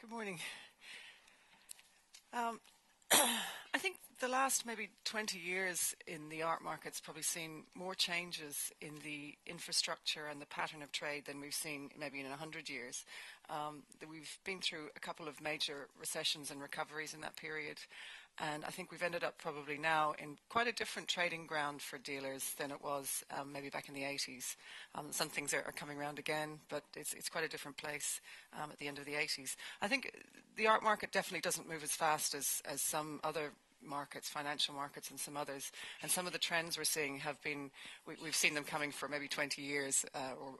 Good morning. Um, I think the last maybe 20 years in the art market's probably seen more changes in the infrastructure and the pattern of trade than we've seen maybe in 100 years. That we've been through a couple of major recessions and recoveries in that period. And I think we've ended up probably now in quite a different trading ground for dealers than it was maybe back in the 80s. Some things are coming around again, but it's quite a different place at the end of the 80s. I think the art market definitely doesn't move as fast as some other markets, financial markets and some others. And some of the trends we're seeing have been, we've seen them coming for maybe 20 years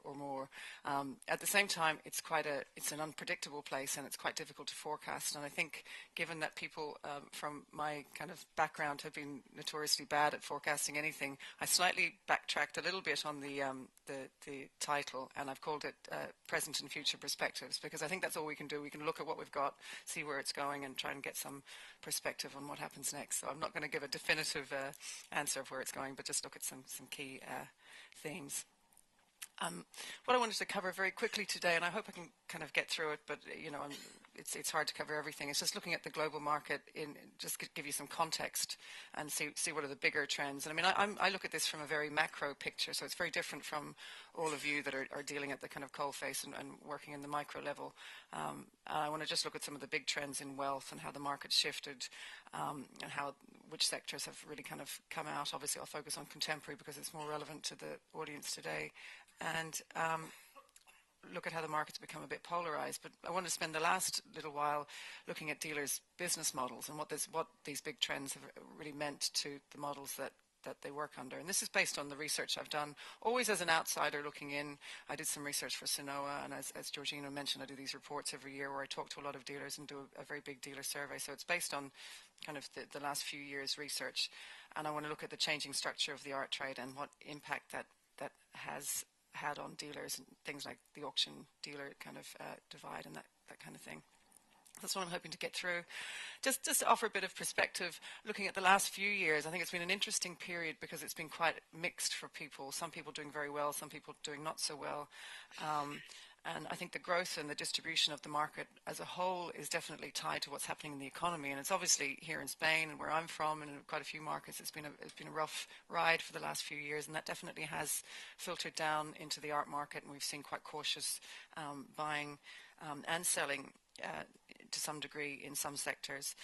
or more. At the same time, it's an unpredictable place and it's quite difficult to forecast. And I think given that people from my kind of background have been notoriously bad at forecasting anything, I slightly backtracked a little bit on the title, and I've called it Present and Future Perspectives, because I think that's all we can do. We can look at what we've got, see where it's going, and try and get some perspective on what happens next. So I'm not going to give a definitive answer of where it's going, but just look at some key themes. What I wanted to cover very quickly today, and I hope I can kind of get through it, but it's hard to cover everything. It's just looking at the global market just give you some context and see what are the bigger trends. And I mean, I look at this from a very macro picture, so it's very different from all of you that are dealing at the kind of coalface and working in the micro level. I want to just look at some of the big trends in wealth and how the market's shifted, and which sectors have really kind of come out. Obviously, I'll focus on contemporary because it's more relevant to the audience today. And look at how the market's become a bit polarized. But I want to spend the last little while looking at dealers' business models and what these big trends have really meant to the models that they work under. And this is based on the research I've done, always as an outsider looking in. I did some research for Sanoa, and as Georgina mentioned, I do these reports every year where I talk to a lot of dealers and do a very big dealer survey. So it's based on kind of the last few years' research. And I want to look at the changing structure of the art trade and what impact that has had on dealers and things like the auction dealer kind of divide and that kind of thing. That's what I'm hoping to get through. Just to offer a bit of perspective, looking at the last few years, I think it's been an interesting period because it's been quite mixed for people. Some people doing very well, some people doing not so well. And I think the growth and the distribution of the market as a whole is definitely tied to what's happening in the economy. And it's obviously here in Spain and where I'm from and in quite a few markets, it's been a rough ride for the last few years. And that definitely has filtered down into the art market. And we've seen quite cautious buying and selling to some degree in some sectors.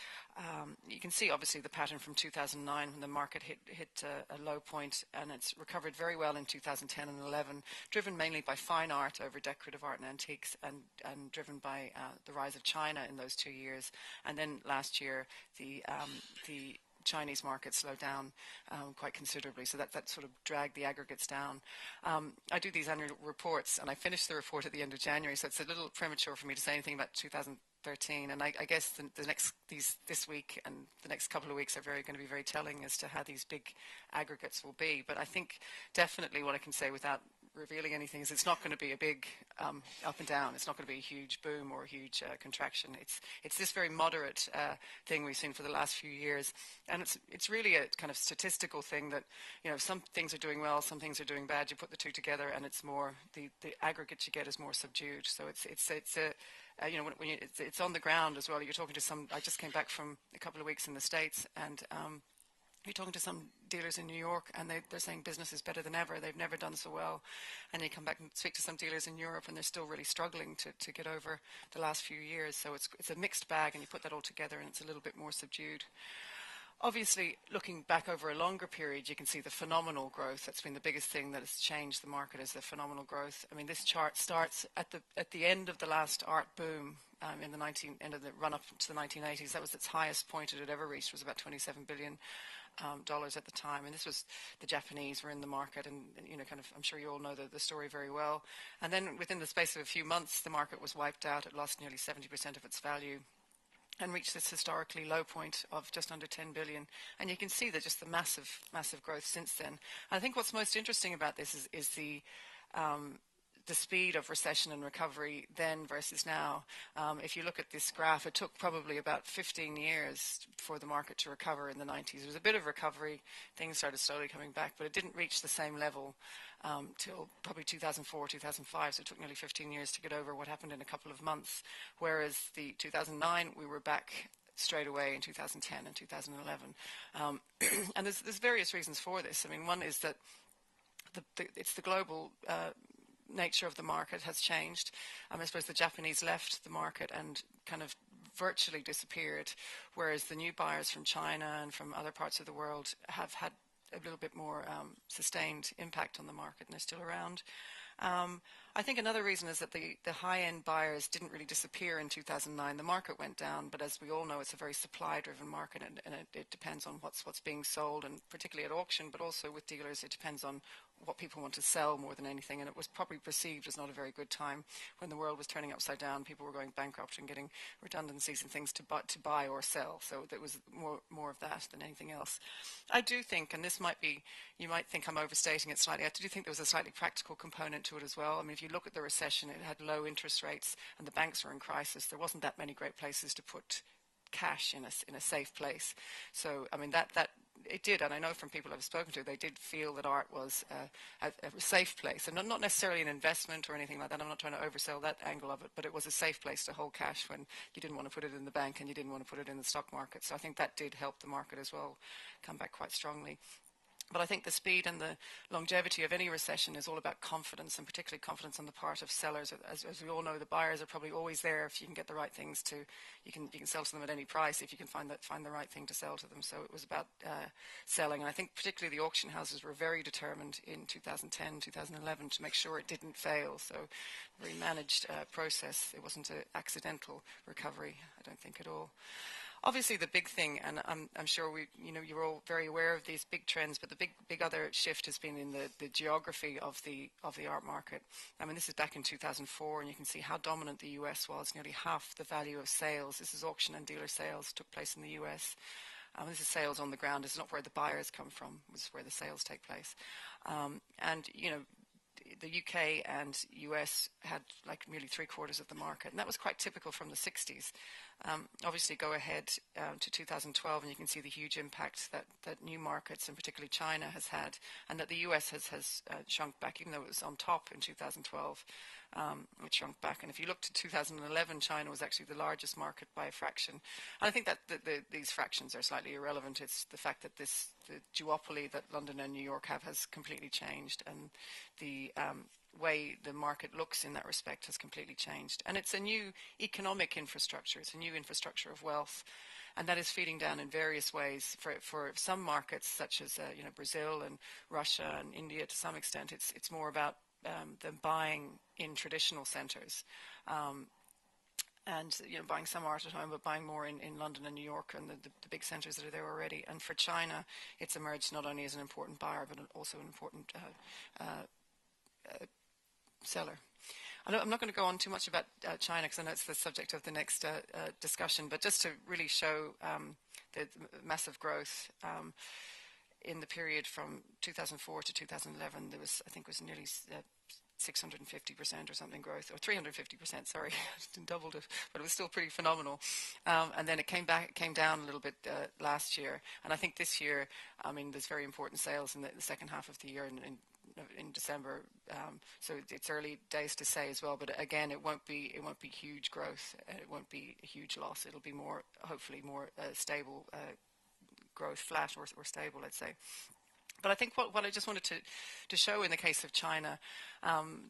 You can see obviously the pattern from 2009 when the market hit a low point, and it's recovered very well in 2010 and 11, driven mainly by fine art over decorative art and antiques, and driven by the rise of China in those 2 years. And then last year the Chinese market slowed down quite considerably, so that sort of dragged the aggregates down. I do these annual reports, and I finish the report at the end of January, so it's a little premature for me to say anything about 2013. And I guess this week and the next couple of weeks are going to be very telling as to how these big aggregates will be. But I think definitely what I can say without revealing anything is it's not going to be a big up and down. It's not going to be a huge boom or a huge contraction. It's this very moderate thing we've seen for the last few years, and it's really a kind of statistical thing that some things are doing well, some things are doing bad. You put the two together, and it's more the aggregate you get is more subdued. So it's on the ground as well. You're talking to some. I just came back from a couple of weeks in the States, and you're talking to some dealers in New York, and they're saying business is better than ever. They've never done so well. And you come back and speak to some dealers in Europe, and they're still really struggling to get over the last few years. So it's a mixed bag, and you put that all together, and it's a little bit more subdued. Obviously, looking back over a longer period, you can see the phenomenal growth. That's been the biggest thing that has changed the market, is the phenomenal growth. I mean, this chart starts at the end of the last art boom in the end of the run up to the 1980s. That was its highest point it had ever reached. Was about $27 billion at the time, and this was the Japanese were in the market, and kind of I'm sure you all know the story very well. And then within the space of a few months, the market was wiped out. It lost nearly 70% of its value, and reached this historically low point of just under 10 billion. And you can see that just the massive growth since then. And I think what's most interesting about this is the the speed of recession and recovery then versus now. If you look at this graph, it took probably about 15 years for the market to recover in the 90s. There was a bit of recovery, things started slowly coming back, but it didn't reach the same level till probably 2004, 2005, so it took nearly 15 years to get over what happened in a couple of months, whereas the 2009, we were back straight away in 2010 and 2011. And there's various reasons for this. I mean, one is that it's the global nature of the market has changed. I suppose the Japanese left the market and kind of virtually disappeared, whereas the new buyers from China and from other parts of the world have had a little bit more sustained impact on the market, and they're still around. I think another reason is that the high-end buyers didn't really disappear in 2009. The market went down, but as we all know, it's a very supply-driven market, and it depends on what's being sold, and particularly at auction, but also with dealers, it depends on what people want to sell more than anything. And it was probably perceived as not a very good time when the world was turning upside down. People were going bankrupt and getting redundancies and things to buy or sell. So there was more of that than anything else. I do think, and this might be, you might think I'm overstating it slightly, I do think there was a slightly practical component to it as well. I mean, if you look at the recession, it had low interest rates and the banks were in crisis. There wasn't that many great places to put cash in a safe place. So, I mean, that it did, and I know from people I've spoken to, they did feel that art was a safe place, and not necessarily an investment or anything like that. I'm not trying to oversell that angle of it, but it was a safe place to hold cash when you didn't want to put it in the bank and you didn't want to put it in the stock market. So I think that did help the market as well come back quite strongly. But I think the speed and the longevity of any recession is all about confidence, and particularly confidence on the part of sellers. As we all know, the buyers are probably always there if you can get the right things to. You can sell to them at any price if you can find the right thing to sell to them. So it was about selling, and I think particularly the auction houses were very determined in 2010, 2011 to make sure it didn't fail. So very managed process. It wasn't an accidental recovery, I don't think at all. Obviously, the big thing, and I'm sure you're all very aware of these big trends, but the big other shift has been in the geography of the art market. I mean, this is back in 2004, and you can see how dominant the U.S. was. Nearly half the value of sales. This is auction and dealer sales took place in the U.S. This is sales on the ground. It's not where the buyers come from. This is where the sales take place. And the UK and US had like nearly 3/4 of the market, and that was quite typical from the 60s. Obviously, go ahead to 2012, and you can see the huge impact that new markets, and particularly China, has had, and that the US has shrunk back, even though it was on top in 2012. It shrunk back, and if you look to 2011, China was actually the largest market by a fraction. And I think that these fractions are slightly irrelevant. It's the fact that the duopoly that London and New York have has completely changed, and the way the market looks in that respect has completely changed. And it's a new economic infrastructure. It's a new infrastructure of wealth, and that is feeding down in various ways. For some markets, such as Brazil and Russia and India, to some extent, it's more about them buying in traditional centres, and buying some art at home, but buying more in London and New York and the big centres that are there already. And for China, it's emerged not only as an important buyer, but also an important seller. I'm not going to go on too much about China, because I know it's the subject of the next discussion, but just to really show the massive growth in the period from 2004 to 2011, there was, I think, was nearly 650% or something growth, or 350%. Sorry, doubled it, but it was still pretty phenomenal. And then it came down a little bit last year, and I think this year, I mean, there's very important sales in the second half of the year in December. So it's early days to say as well, but again, it won't be huge growth. It won't be a huge loss. It'll be hopefully more stable growth, flat or stable, let's say. But I think what I just wanted to show in the case of China,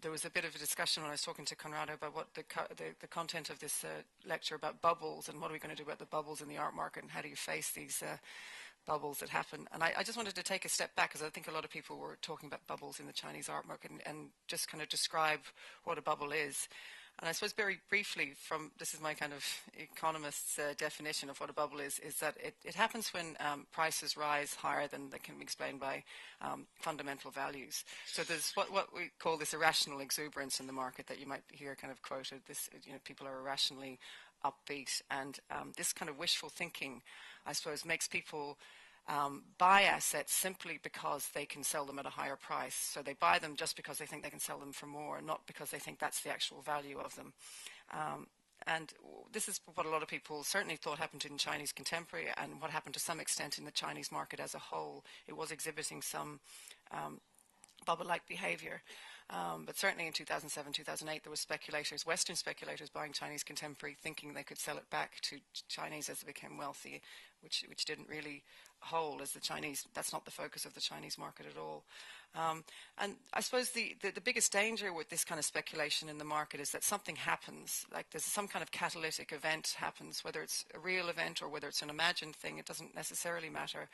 there was a bit of a discussion when I was talking to Conrado about what the content of this lecture about bubbles, and what are we going to do about the bubbles in the art market, and how do you face these bubbles that happen. And I just wanted to take a step back, because I think a lot of people were talking about bubbles in the Chinese art market, and just kind of describe what a bubble is. And I suppose very briefly, this is my kind of economist's definition of what a bubble is that it happens when prices rise higher than can be explained by fundamental values. So there's what we call this irrational exuberance in the market that you might hear kind of quoted. This, people are irrationally upbeat, and this kind of wishful thinking, I suppose, makes people buy assets simply because they can sell them at a higher price. So they buy them just because they think they can sell them for more, not because they think that's the actual value of them. Um, and this is what a lot of people certainly thought happened in Chinese contemporary, and what happened to some extent in the Chinese market as a whole. It was exhibiting some bubble-like behavior. But certainly in 2007, 2008, there were speculators, Western speculators, buying Chinese contemporary, thinking they could sell it back to Chinese as they became wealthy, which didn't really hold, as the Chinese, that's not the focus of the Chinese market at all. And I suppose the biggest danger with this kind of speculation in the market is that something happens, like there's some kind of catalytic event happens, whether it's a real event or whether it's an imagined thing, it doesn't necessarily matter,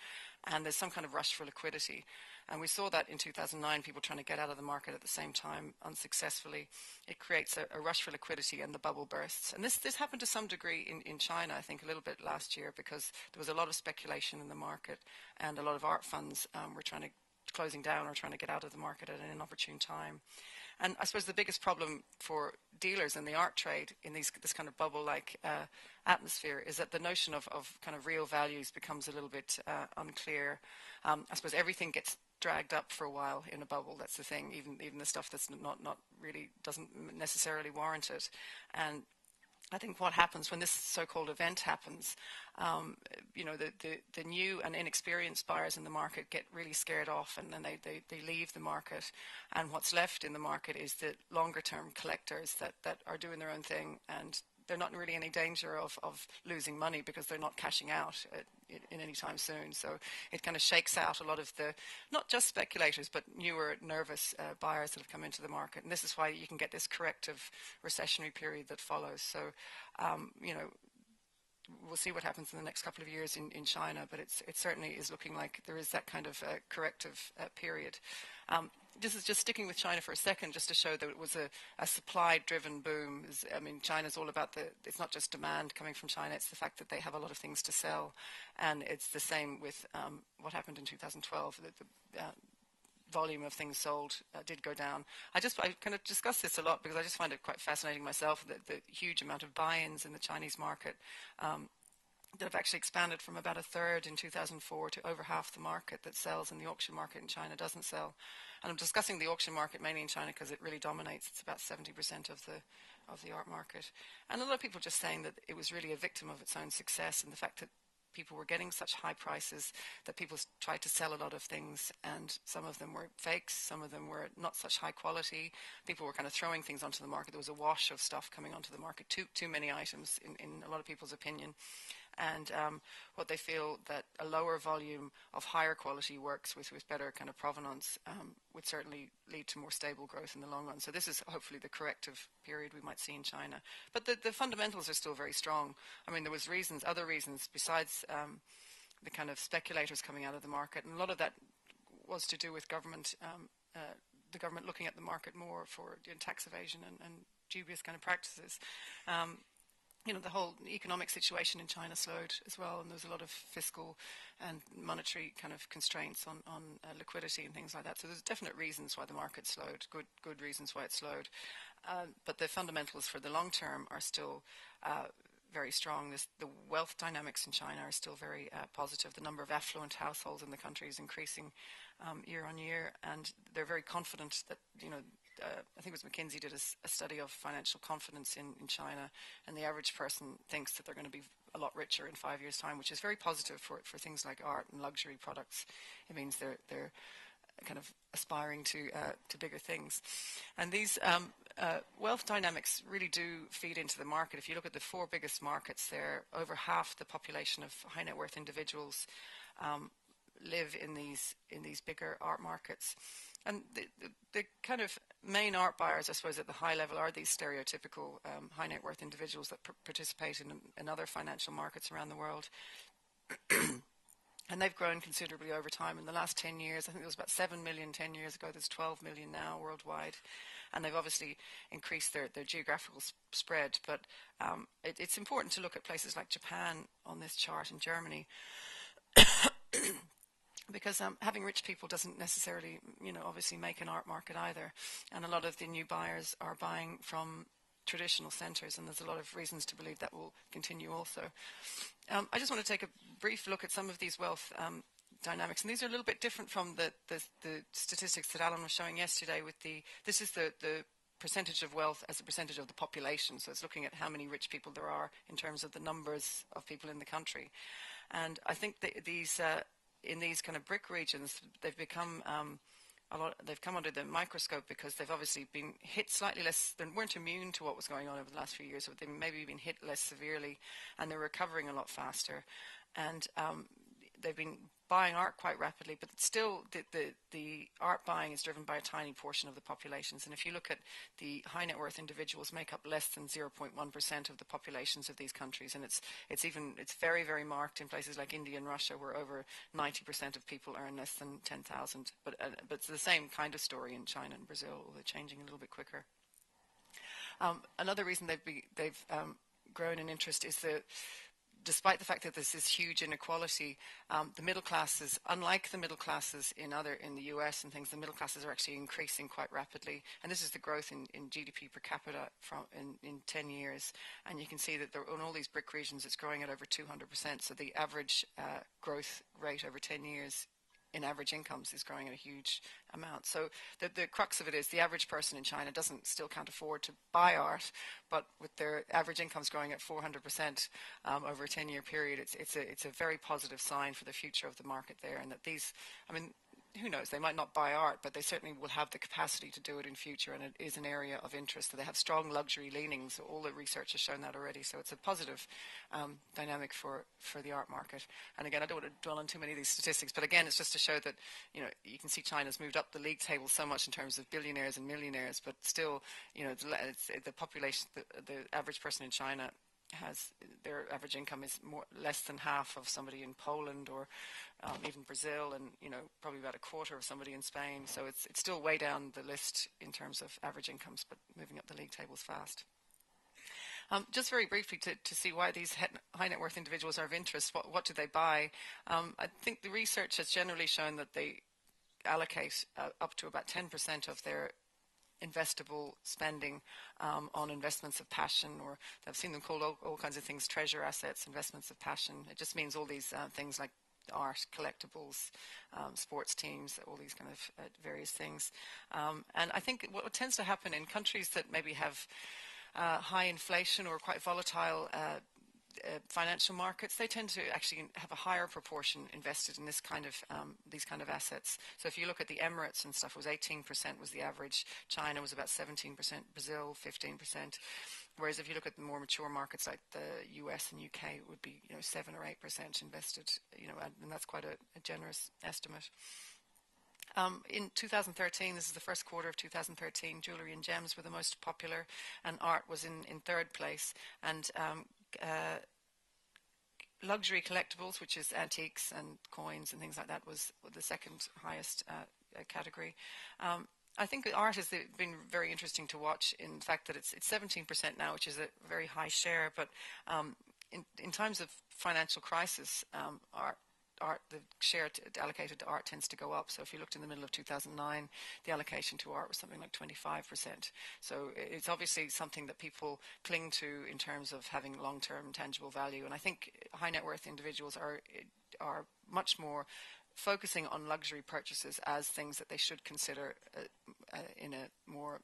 and there's some kind of rush for liquidity. And we saw that in 2009, people trying to get out of the market at the same time unsuccessfully. It creates a rush for liquidity and the bubble bursts. And this happened to some degree in China, I think, a little bit last year, because there was a lot of speculation in the market, and a lot of art funds were closing down or trying to get out of the market at an inopportune time. And I suppose the biggest problem for dealers in the art trade in this kind of bubble-like atmosphere is that the notion of kind of real values becomes a little bit unclear. I suppose everything gets dragged up for a while in a bubble. That's the thing. Even the stuff that's not really doesn't necessarily warrant it. And I think what happens when this so-called event happens, the new and inexperienced buyers in the market get really scared off, and then they leave the market. And what's left in the market is the longer-term collectors that are doing their own thing, and they're not really in any danger of losing money because they're not cashing out in any time soon. So it kind of shakes out a lot of the, not just speculators, but newer, nervous buyers that have come into the market. And this is why you can get this corrective recessionary period that follows. So, we'll see what happens in the next couple of years in China, but it certainly is looking like there is that kind of corrective period. This is just sticking with China for a second, just to show that it was a supply-driven boom. I mean, China's all about it's not just demand coming from China, it's the fact that they have a lot of things to sell. And it's the same with what happened in 2012. The volume of things sold did go down. I kind of discuss this a lot because I just find it quite fascinating myself, the huge amount of buy-ins in the Chinese market. That have actually expanded from about a third in 2004 to over half the market that sells in the auction market in China doesn't sell. And I'm discussing the auction market mainly in China because it really dominates. It's about 70% of the art market. And a lot of people just saying that it was really a victim of its own success, and the fact that people were getting such high prices that people tried to sell a lot of things, and some of them were fakes, some of them were not such high quality. People were kind of throwing things onto the market. There was a wash of stuff coming onto the market, too many items in a lot of people's opinion. And what they feel that a lower volume of higher quality works with better kind of provenance would certainly lead to more stable growth in the long run. So this is hopefully the corrective period we might see in China. But the fundamentals are still very strong. I mean, there was other reasons besides the kind of speculators coming out of the market, and a lot of that was to do with the government looking at the market more for tax evasion and dubious kind of practices. The whole economic situation in China slowed as well, and there was a lot of fiscal and monetary kind of constraints on liquidity and things like that. So there's definite reasons why the market slowed, good reasons why it slowed. But the fundamentals for the long term are still very strong. The wealth dynamics in China are still very positive. The number of affluent households in the country is increasing year on year, and they're very confident that, I think it was McKinsey did a study of financial confidence in China, and the average person thinks that they're going to be a lot richer in 5 years' time, which is very positive for things like art and luxury products. It means they're kind of aspiring to bigger things. And these wealth dynamics really do feed into the market. If you look at the four biggest markets there, over half the population of high net worth individuals live in these bigger art markets. And the kind of main art buyers, I suppose, at the high level are these stereotypical high net worth individuals that participate in other financial markets around the world. And they've grown considerably over time. In the last 10 years, I think there was about 7 million 10 years ago. There's 12 million now worldwide. And they've obviously increased their geographical spread. But it's important to look at places like Japan on this chart, and Germany. Because having rich people doesn't necessarily, obviously make an art market either. And a lot of the new buyers are buying from traditional centres, and there's a lot of reasons to believe that will continue also. I just want to take a brief look at some of these wealth dynamics, and these are a little bit different from the statistics that Alan was showing yesterday. This is the percentage of wealth as a percentage of the population. So it's looking at how many rich people there are in terms of the numbers of people in the country. And I think that these in these kind of brick regions, they've become they've come under the microscope because they've obviously been hit slightly less. They weren't immune to what was going on over the last few years, but they've maybe been hit less severely, and they're recovering a lot faster. And they've been buying art quite rapidly, but still the art buying is driven by a tiny portion of the populations. And if you look at the high net worth individuals, make up less than 0.1% of the populations of these countries, and it's very, very marked in places like India and Russia, where over 90% of people earn less than 10,000. But it's the same kind of story in China and Brazil, although changing a little bit quicker. Another reason they've grown in interest is despite the fact that there's this huge inequality, the middle classes, unlike the middle classes in the US and things, the middle classes are actually increasing quite rapidly. And this is the growth in GDP per capita in 10 years. And you can see that in all these brick regions, it's growing at over 200%. So the average growth rate over 10 years in average incomes is growing at a huge amount. So the crux of it is the average person in China can't afford to buy art, but with their average incomes growing at 400% over a 10-year period, it's a very positive sign for the future of the market there. And that who knows, they might not buy art, but they certainly will have the capacity to do it in future, and it is an area of interest. So they have strong luxury leanings. All the research has shown that already. So it's a positive dynamic for the art market. And again, I don't want to dwell on too many of these statistics, but again, it's just to show that you can see China's moved up the league table so much in terms of billionaires and millionaires, but still, it's the population, the average person in China has their average income is less than half of somebody in Poland or even Brazil, and probably about a quarter of somebody in Spain. So it's still way down the list in terms of average incomes, but moving up the league tables fast. Just very briefly to see why these high net worth individuals are of interest. What do they buy? I think the research has generally shown that they allocate up to about 10% of their investable spending on investments of passion, or I've seen them called all kinds of things, treasure assets, investments of passion. It just means all these things like art, collectibles, sports teams, all these kind of various things. And I think what tends to happen in countries that maybe have high inflation or quite volatile financial markets, they tend to actually have a higher proportion invested in these kind of assets. So if you look at the Emirates and stuff, it was 18% was the average. China was about 17%, Brazil 15%. Whereas if you look at the more mature markets like the US and UK, it would be 7 or 8% invested. And that's quite a generous estimate. In 2013, this is the first quarter of 2013, jewellery and gems were the most popular, and art was in third place. And luxury collectibles, which is antiques and coins and things like that, was the second highest category. I think art has been very interesting to watch in the fact that it's 17% now, which is a very high share. But in times of financial crisis, the share allocated to art tends to go up. So if you looked in the middle of 2009, the allocation to art was something like 25%. So it's obviously something that people cling to in terms of having long-term tangible value. And I think high net worth individuals are much more focusing on luxury purchases as things that they should consider in a more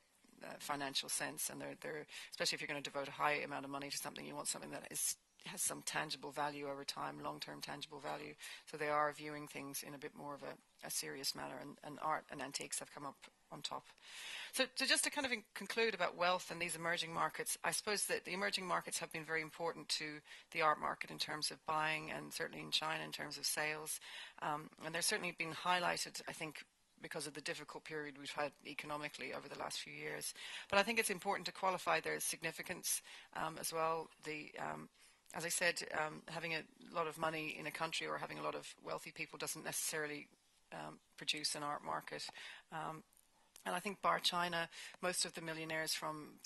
financial sense. And they're especially if you're going to devote a high amount of money to something, you want something that has some tangible value over time, long-term tangible value. So they are viewing things in a bit more of a serious manner, and art and antiques have come up on top. So just to kind of conclude about wealth and these emerging markets, I suppose that the emerging markets have been very important to the art market in terms of buying, and certainly in China in terms of sales. And they're certainly been highlighted, I think, because of the difficult period we've had economically over the last few years. But I think it's important to qualify their significance as well. As I said, having a lot of money in a country or having a lot of wealthy people doesn't necessarily produce an art market. And I think bar China, most of the millionaires from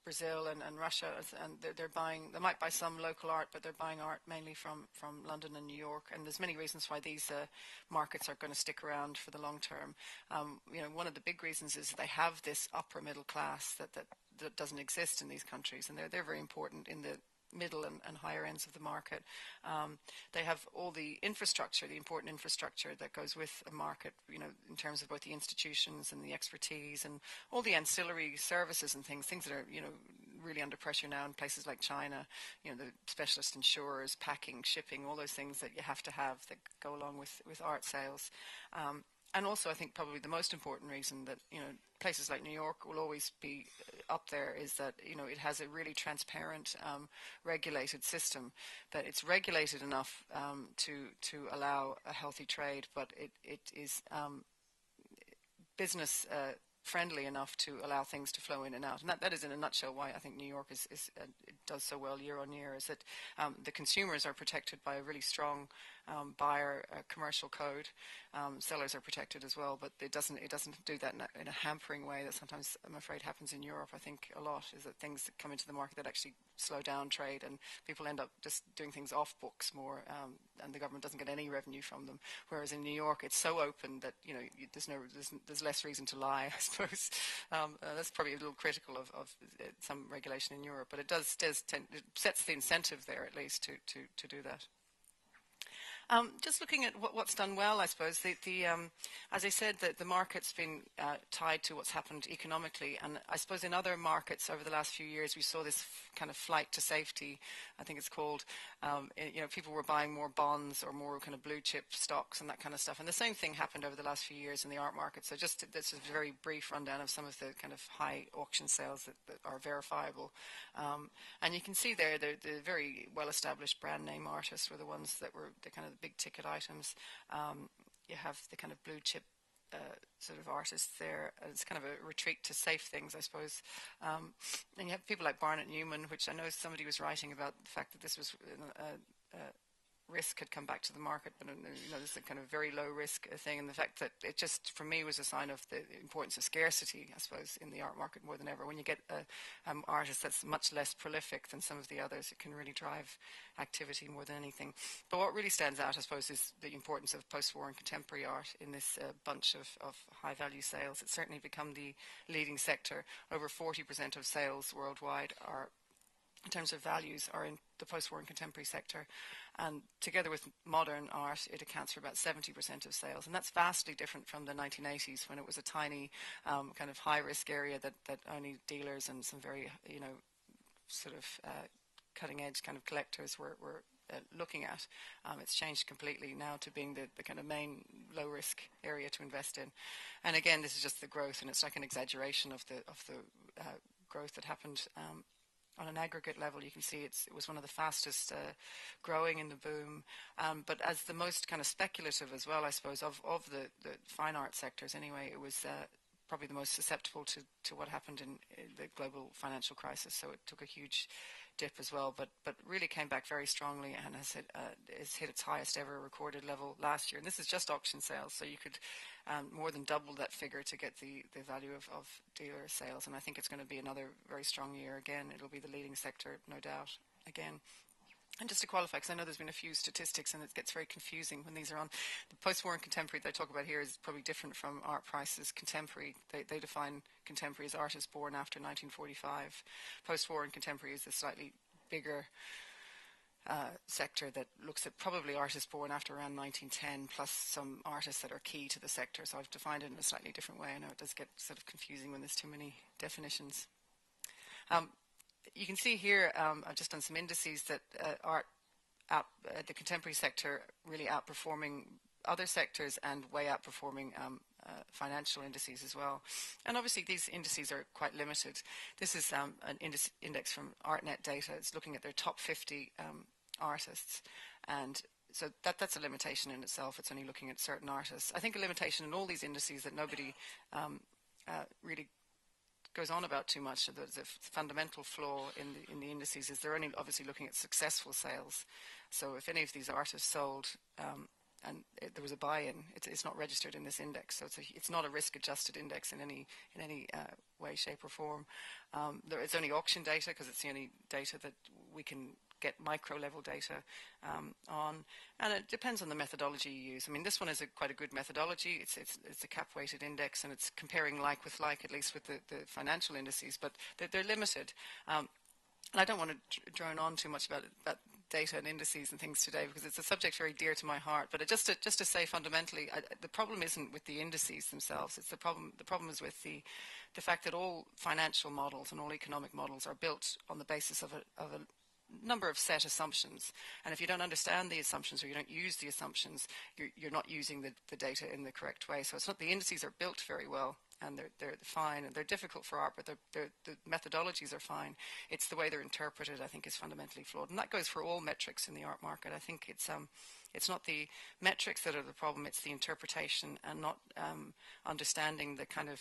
Brazil and Russia, and they might buy some local art, but they're buying art mainly from London and New York. And there's many reasons why these markets are going to stick around for the long term. One of the big reasons is they have this upper middle class that doesn't exist in these countries, and they're very important in the middle and higher ends of the market. They have all the infrastructure, the important infrastructure that goes with a market, in terms of both the institutions and the expertise and all the ancillary services and things that are, really under pressure now in places like China, the specialist insurers, packing, shipping, all those things that you have to have that go along with art sales. And also, I think probably the most important reason that, places like New York will always be up there is that, it has a really transparent, regulated system, that it's regulated enough to allow a healthy trade, but it is business friendly enough to allow things to flow in and out. And that is in a nutshell why I think New York is it does so well year on year, is that the consumers are protected by a really strong buyer commercial code. Sellers are protected as well, but it doesn't do that in a hampering way that sometimes, I'm afraid, happens in Europe. I think a lot is that things that come into the market that actually slow down trade, and people end up just doing things off books more, and the government doesn't get any revenue from them. Whereas in New York, it's so open that there's less reason to lie, I suppose. That's probably a little critical of some regulation in Europe, but it it sets the incentive there at least to do that. Just looking at what's done well, I suppose, as I said, the market's been tied to what's happened economically. And I suppose in other markets over the last few years, we saw this kind of flight to safety, I think it's called. People were buying more bonds or more kind of blue chip stocks and that kind of stuff. And the same thing happened over the last few years in the art market. So just this is a very brief rundown of some of the kind of high auction sales that are verifiable. And you can see there the very well-established brand name artists were the ones that were the kind of big ticket items. You have the kind of blue chip sort of artists there. It's kind of a retreat to safe things, I suppose. And you have people like Barnett Newman, which I know somebody was writing about the fact that this was risk had come back to the market, but this is a kind of very low risk thing, and the fact that it just for me was a sign of the importance of scarcity, I suppose, in the art market more than ever. When you get an artist that's much less prolific than some of the others, it can really drive activity more than anything. But what really stands out, I suppose, is the importance of post-war and contemporary art in this bunch of high-value sales. It's certainly become the leading sector. Over 40% of sales worldwide are, in terms of values, are in the post-war and contemporary sector. And together with modern art, it accounts for about 70% of sales. And that's vastly different from the 1980s, when it was a tiny kind of high-risk area that only dealers and some very, sort of cutting-edge kind of collectors were looking at. It's changed completely now to being the kind of main low-risk area to invest in. And again, this is just the growth, and it's like an exaggeration of the growth that happened on an aggregate level. You can see it was one of the fastest growing in the boom, but as the most kind of speculative as well, I suppose, of the fine art sectors anyway, it was probably the most susceptible to what happened in the global financial crisis. So it took a huge dip as well, but really came back very strongly and has hit its highest ever recorded level last year. And this is just auction sales, so you could more than double that figure to get the value of dealer sales. And I think it's going to be another very strong year again. It'll be the leading sector, no doubt, again. And just to qualify, because I know there's been a few statistics and it gets very confusing when these are on. The post-war and contemporary that I talk about here is probably different from art prices. Contemporary, they define contemporary as artists born after 1945. Post-war and contemporary is a slightly bigger sector that looks at probably artists born after around 1910, plus some artists that are key to the sector. So I've defined it in a slightly different way. I know it does get sort of confusing when there's too many definitions. You can see here, I've just done some indices that the contemporary sector really outperforming other sectors and way outperforming financial indices as well. And obviously these indices are quite limited. This is an index from ArtNet data. It's looking at their top 50 artists, and so that's a limitation in itself. It's only looking at certain artists. I think a limitation in all these indices that nobody really goes on about too much. There's a fundamental flaw in the indices is they're only obviously looking at successful sales. So if any of these artists sold and there was a buy-in, it's not registered in this index. So it's not a risk-adjusted index in any way, shape, or form. It's only auction data because it's the only data that we can get micro-level data on, and it depends on the methodology you use. I mean, this one is quite a good methodology. It's a cap-weighted index, and it's comparing like with like, at least with the financial indices, but they're limited. And I don't want to drone on too much about data and indices and things today because it's a subject very dear to my heart. But just to say fundamentally, the problem isn't with the indices themselves. It's the problem. The problem is with the fact that all financial models and all economic models are built on the basis of a number of set assumptions. And if you don't understand the assumptions or you don't use the assumptions, you're not using the data in the correct way. So it's not, the indices are built very well and they're fine and they're difficult for art, but the methodologies are fine. It's the way they're interpreted, I think, is fundamentally flawed. And that goes for all metrics in the art market. I think it's not the metrics that are the problem, it's the interpretation and not understanding the kind of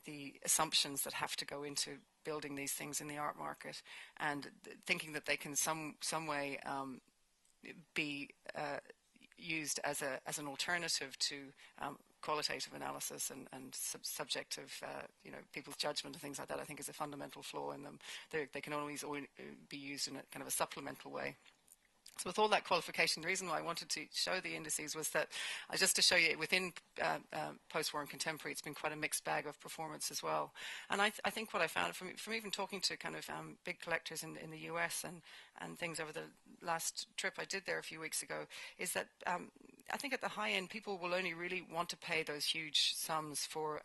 the assumptions that have to go into building these things in the art market, and thinking that they can some way be used as an alternative to qualitative analysis and subjective people's judgment and things like that. I think is a fundamental flaw in them. They can always be used in a kind of a supplemental way. So with all that qualification, the reason why I wanted to show the indices was that just to show you within post-war and contemporary, it's been quite a mixed bag of performance as well. And I think what I found from even talking to kind of big collectors in the US and things over the last trip I did there a few weeks ago is that I think at the high end, people will only really want to pay those huge sums for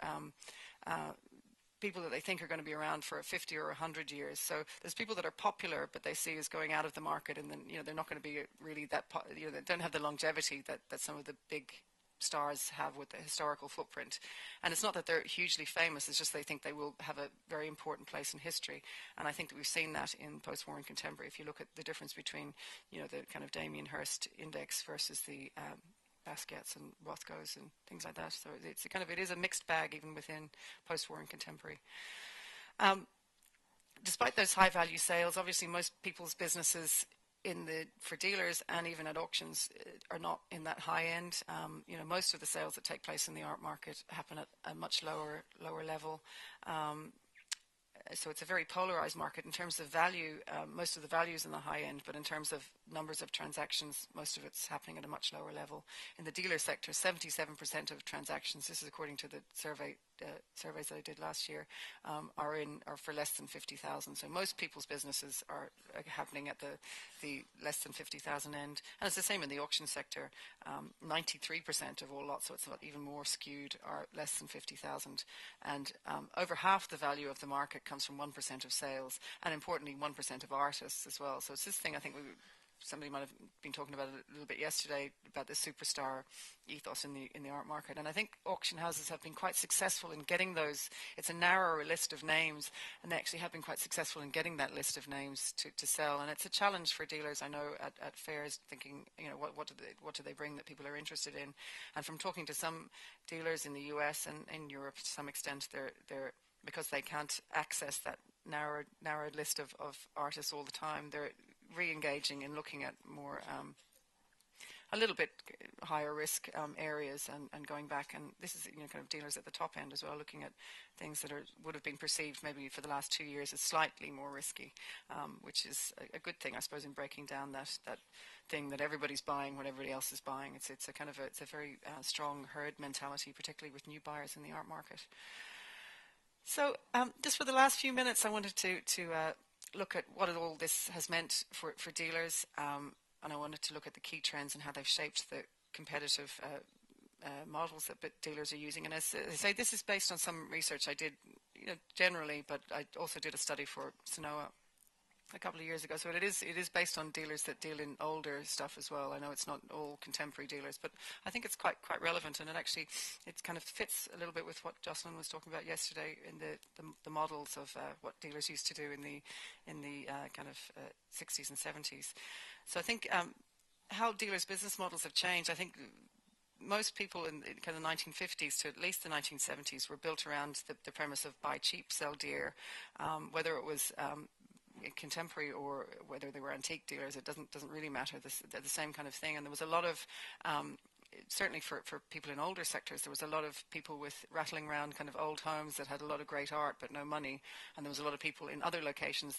people that they think are going to be around for 50 or 100 years. So there's people that are popular, but they see as going out of the market, and then they're not going to be really that they don't have the longevity that some of the big stars have with the historical footprint. And it's not that they're hugely famous, it's just they think they will have a very important place in history. And I think that we've seen that in post-war and contemporary. If you look at the difference between the kind of Damien Hirst index versus the Basquiat's and Rothko's and things like that. So it is a mixed bag even within post-war and contemporary. Despite those high value sales, obviously most people's businesses for dealers and even at auctions are not in that high end. Most of the sales that take place in the art market happen at a much lower level. So it's a very polarized market in terms of value. Most of the value is in the high end, but in terms of numbers of transactions, most of it's happening at a much lower level. In the dealer sector, 77% of transactions, this is according to the surveys that I did last year, are for less than 50,000. So most people's businesses are happening at the less than 50,000 end. And it's the same in the auction sector. 93% of all lots, so it's not even more skewed, are less than 50,000. And over half the value of the market comes from 1% of sales, and importantly 1% of artists as well. So it's this thing, I think somebody might have been talking about it a little bit yesterday, about the superstar ethos in the art market. And I think auction houses have been quite successful in getting those. It's a narrower list of names, and they actually have been quite successful in getting that list of names to sell. And it's a challenge for dealers, I know, at fairs, thinking, what do they bring that people are interested in. And from talking to some dealers in the US and in Europe to some extent, they're because they can't access that narrowed list of artists all the time, they're re-engaging in looking at more a little bit higher risk areas and going back. And this is kind of dealers at the top end as well, looking at things that would have been perceived maybe for the last 2 years as slightly more risky, which is a good thing, I suppose, in breaking down that thing that everybody's buying what everybody else is buying. It's a very strong herd mentality, particularly with new buyers in the art market. So just for the last few minutes, I wanted to look at what all this has meant for dealers, and I wanted to look at the key trends and how they've shaped the competitive models that dealers are using. And as I say, this is based on some research I did generally, but I also did a study for Sanoa a couple of years ago. So it is based on dealers that deal in older stuff as well. I know it's not all contemporary dealers, but I think it's quite relevant, and it kind of fits a little bit with what Jocelyn was talking about yesterday in the models of what dealers used to do in the kind of 60s and 70s. So I think how dealers' business models have changed. I think most people in kind of the 1950s to at least the 1970s were built around the premise of buy cheap, sell dear, whether it was contemporary or whether they were antique dealers. It doesn't really matter. They're the same kind of thing. And there was a lot of certainly for people in older sectors, there was a lot of people with rattling around kind of old homes that had a lot of great art but no money, and there was a lot of people in other locations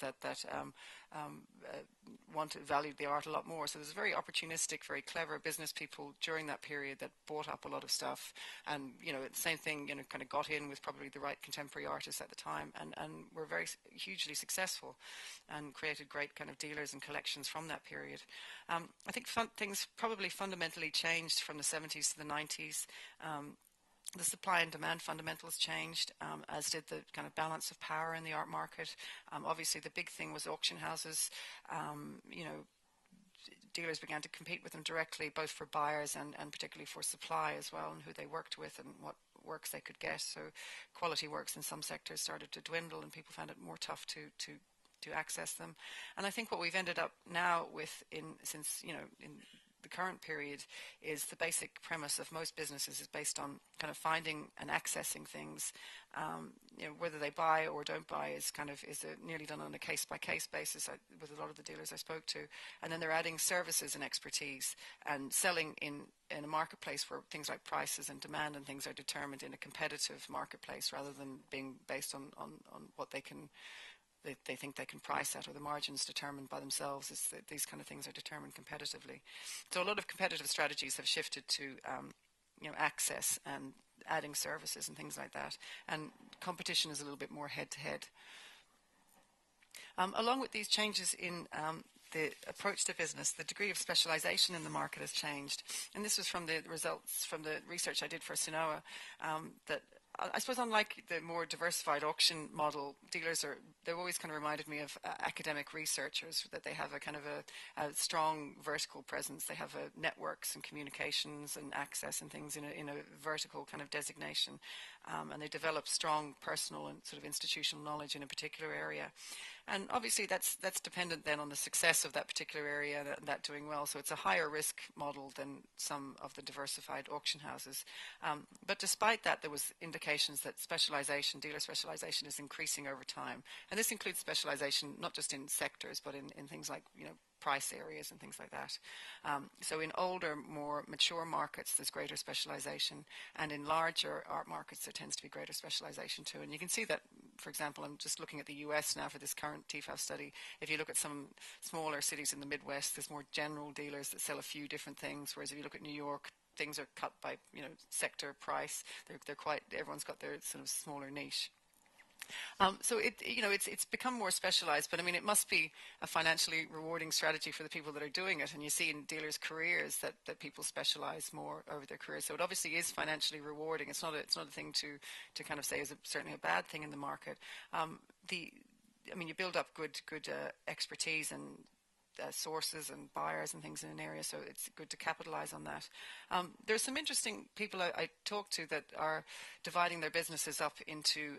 valued the art a lot more. So there's very opportunistic, very clever business people during that period that bought up a lot of stuff, and the same thing, kind of got in with probably the right contemporary artists at the time, and were very hugely successful, and created great kind of dealers and collections from that period. I think things probably fundamentally changed from the 70s to the 90s. The supply and demand fundamentals changed, as did the kind of balance of power in the art market. Obviously, the big thing was auction houses. Dealers began to compete with them directly, both for buyers and particularly for supply as well, and who they worked with and what works they could get. So quality works in some sectors started to dwindle, and people found it more tough to access them. And I think what we've ended up now with in the current period is the basic premise of most businesses is based on kind of finding and accessing things. Whether they buy or don't buy is nearly done on a case-by-case basis with a lot of the dealers I spoke to. And then they're adding services and expertise and selling in a marketplace where things like prices and demand and things are determined in a competitive marketplace rather than being based on what they think they can price at, or the margins determined by themselves. Is that these kind of things are determined competitively. So a lot of competitive strategies have shifted to access and adding services and things like that, and competition is a little bit more head-to-head. Along with these changes in the approach to business, the degree of specialization in the market has changed, and this was from the results from the research I did for Sinoa, that I suppose unlike the more diversified auction model, they've always kind of reminded me of academic researchers, that they have a kind of a strong vertical presence. They have networks and communications and access and things in a vertical kind of designation, and they develop strong personal and sort of institutional knowledge in a particular area. And obviously that's dependent then on the success of that particular area and that doing well. So it's a higher risk model than some of the diversified auction houses. But despite that, there was indications that dealer specialization is increasing over time. And this includes specialization not just in sectors, but in things like, price areas and things like that. So in older, more mature markets, there's greater specialization, and in larger art markets, there tends to be greater specialization too. And you can see that, for example, I'm just looking at the US now for this current TFAF study. If you look at some smaller cities in the Midwest, there's more general dealers that sell a few different things, whereas if you look at New York, things are cut by sector, price. Everyone's got their sort of smaller niche. So it's become more specialized, but I mean, it must be a financially rewarding strategy for the people that are doing it. And you see in dealers' careers that people specialize more over their careers. So it obviously is financially rewarding. It's not a thing to kind of say is certainly a bad thing in the market. You build up good expertise and sources and buyers and things in an area, so it's good to capitalize on that. There's some interesting people I talked to that are dividing their businesses up into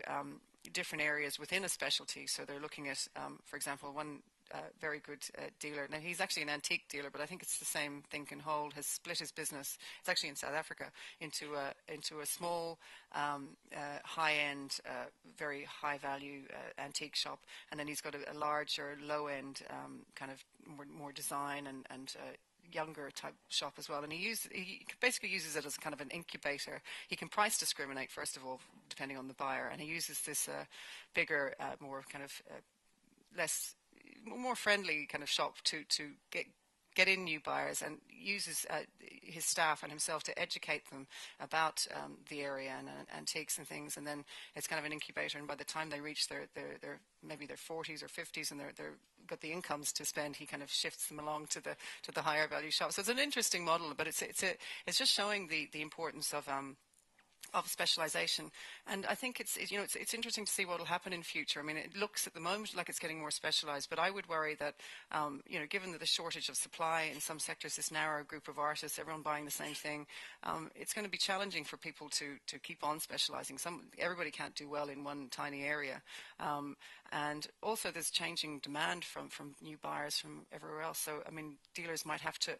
different areas within a specialty. So they're looking at, for example, one very good dealer. Now, he's actually an antique dealer, but I think it's the same thing can hold. Has split his business. It's actually in South Africa into a small, high-end, very high-value antique shop, and then he's got a larger, low-end kind of more design and younger type shop as well. And he basically uses it as kind of an incubator. He can price discriminate, first of all, depending on the buyer, and he uses this bigger, more kind of more friendly kind of shop to get in new buyers, and uses his staff and himself to educate them about the area and antiques and things. And then it's kind of an incubator, and by the time they reach their maybe their 40s or 50s and they're got the incomes to spend, he kind of shifts them along to the higher value shop. So it's an interesting model, but it's just showing the importance of specialization. And I think it's interesting to see what will happen in future. I mean, it looks at the moment like it's getting more specialized, but I would worry that given that the shortage of supply in some sectors, this narrow group of artists, everyone buying the same thing, it's going to be challenging for people to keep on specializing. Everybody can't do well in one tiny area, and also there's changing demand from new buyers from everywhere else. So I mean, dealers might have to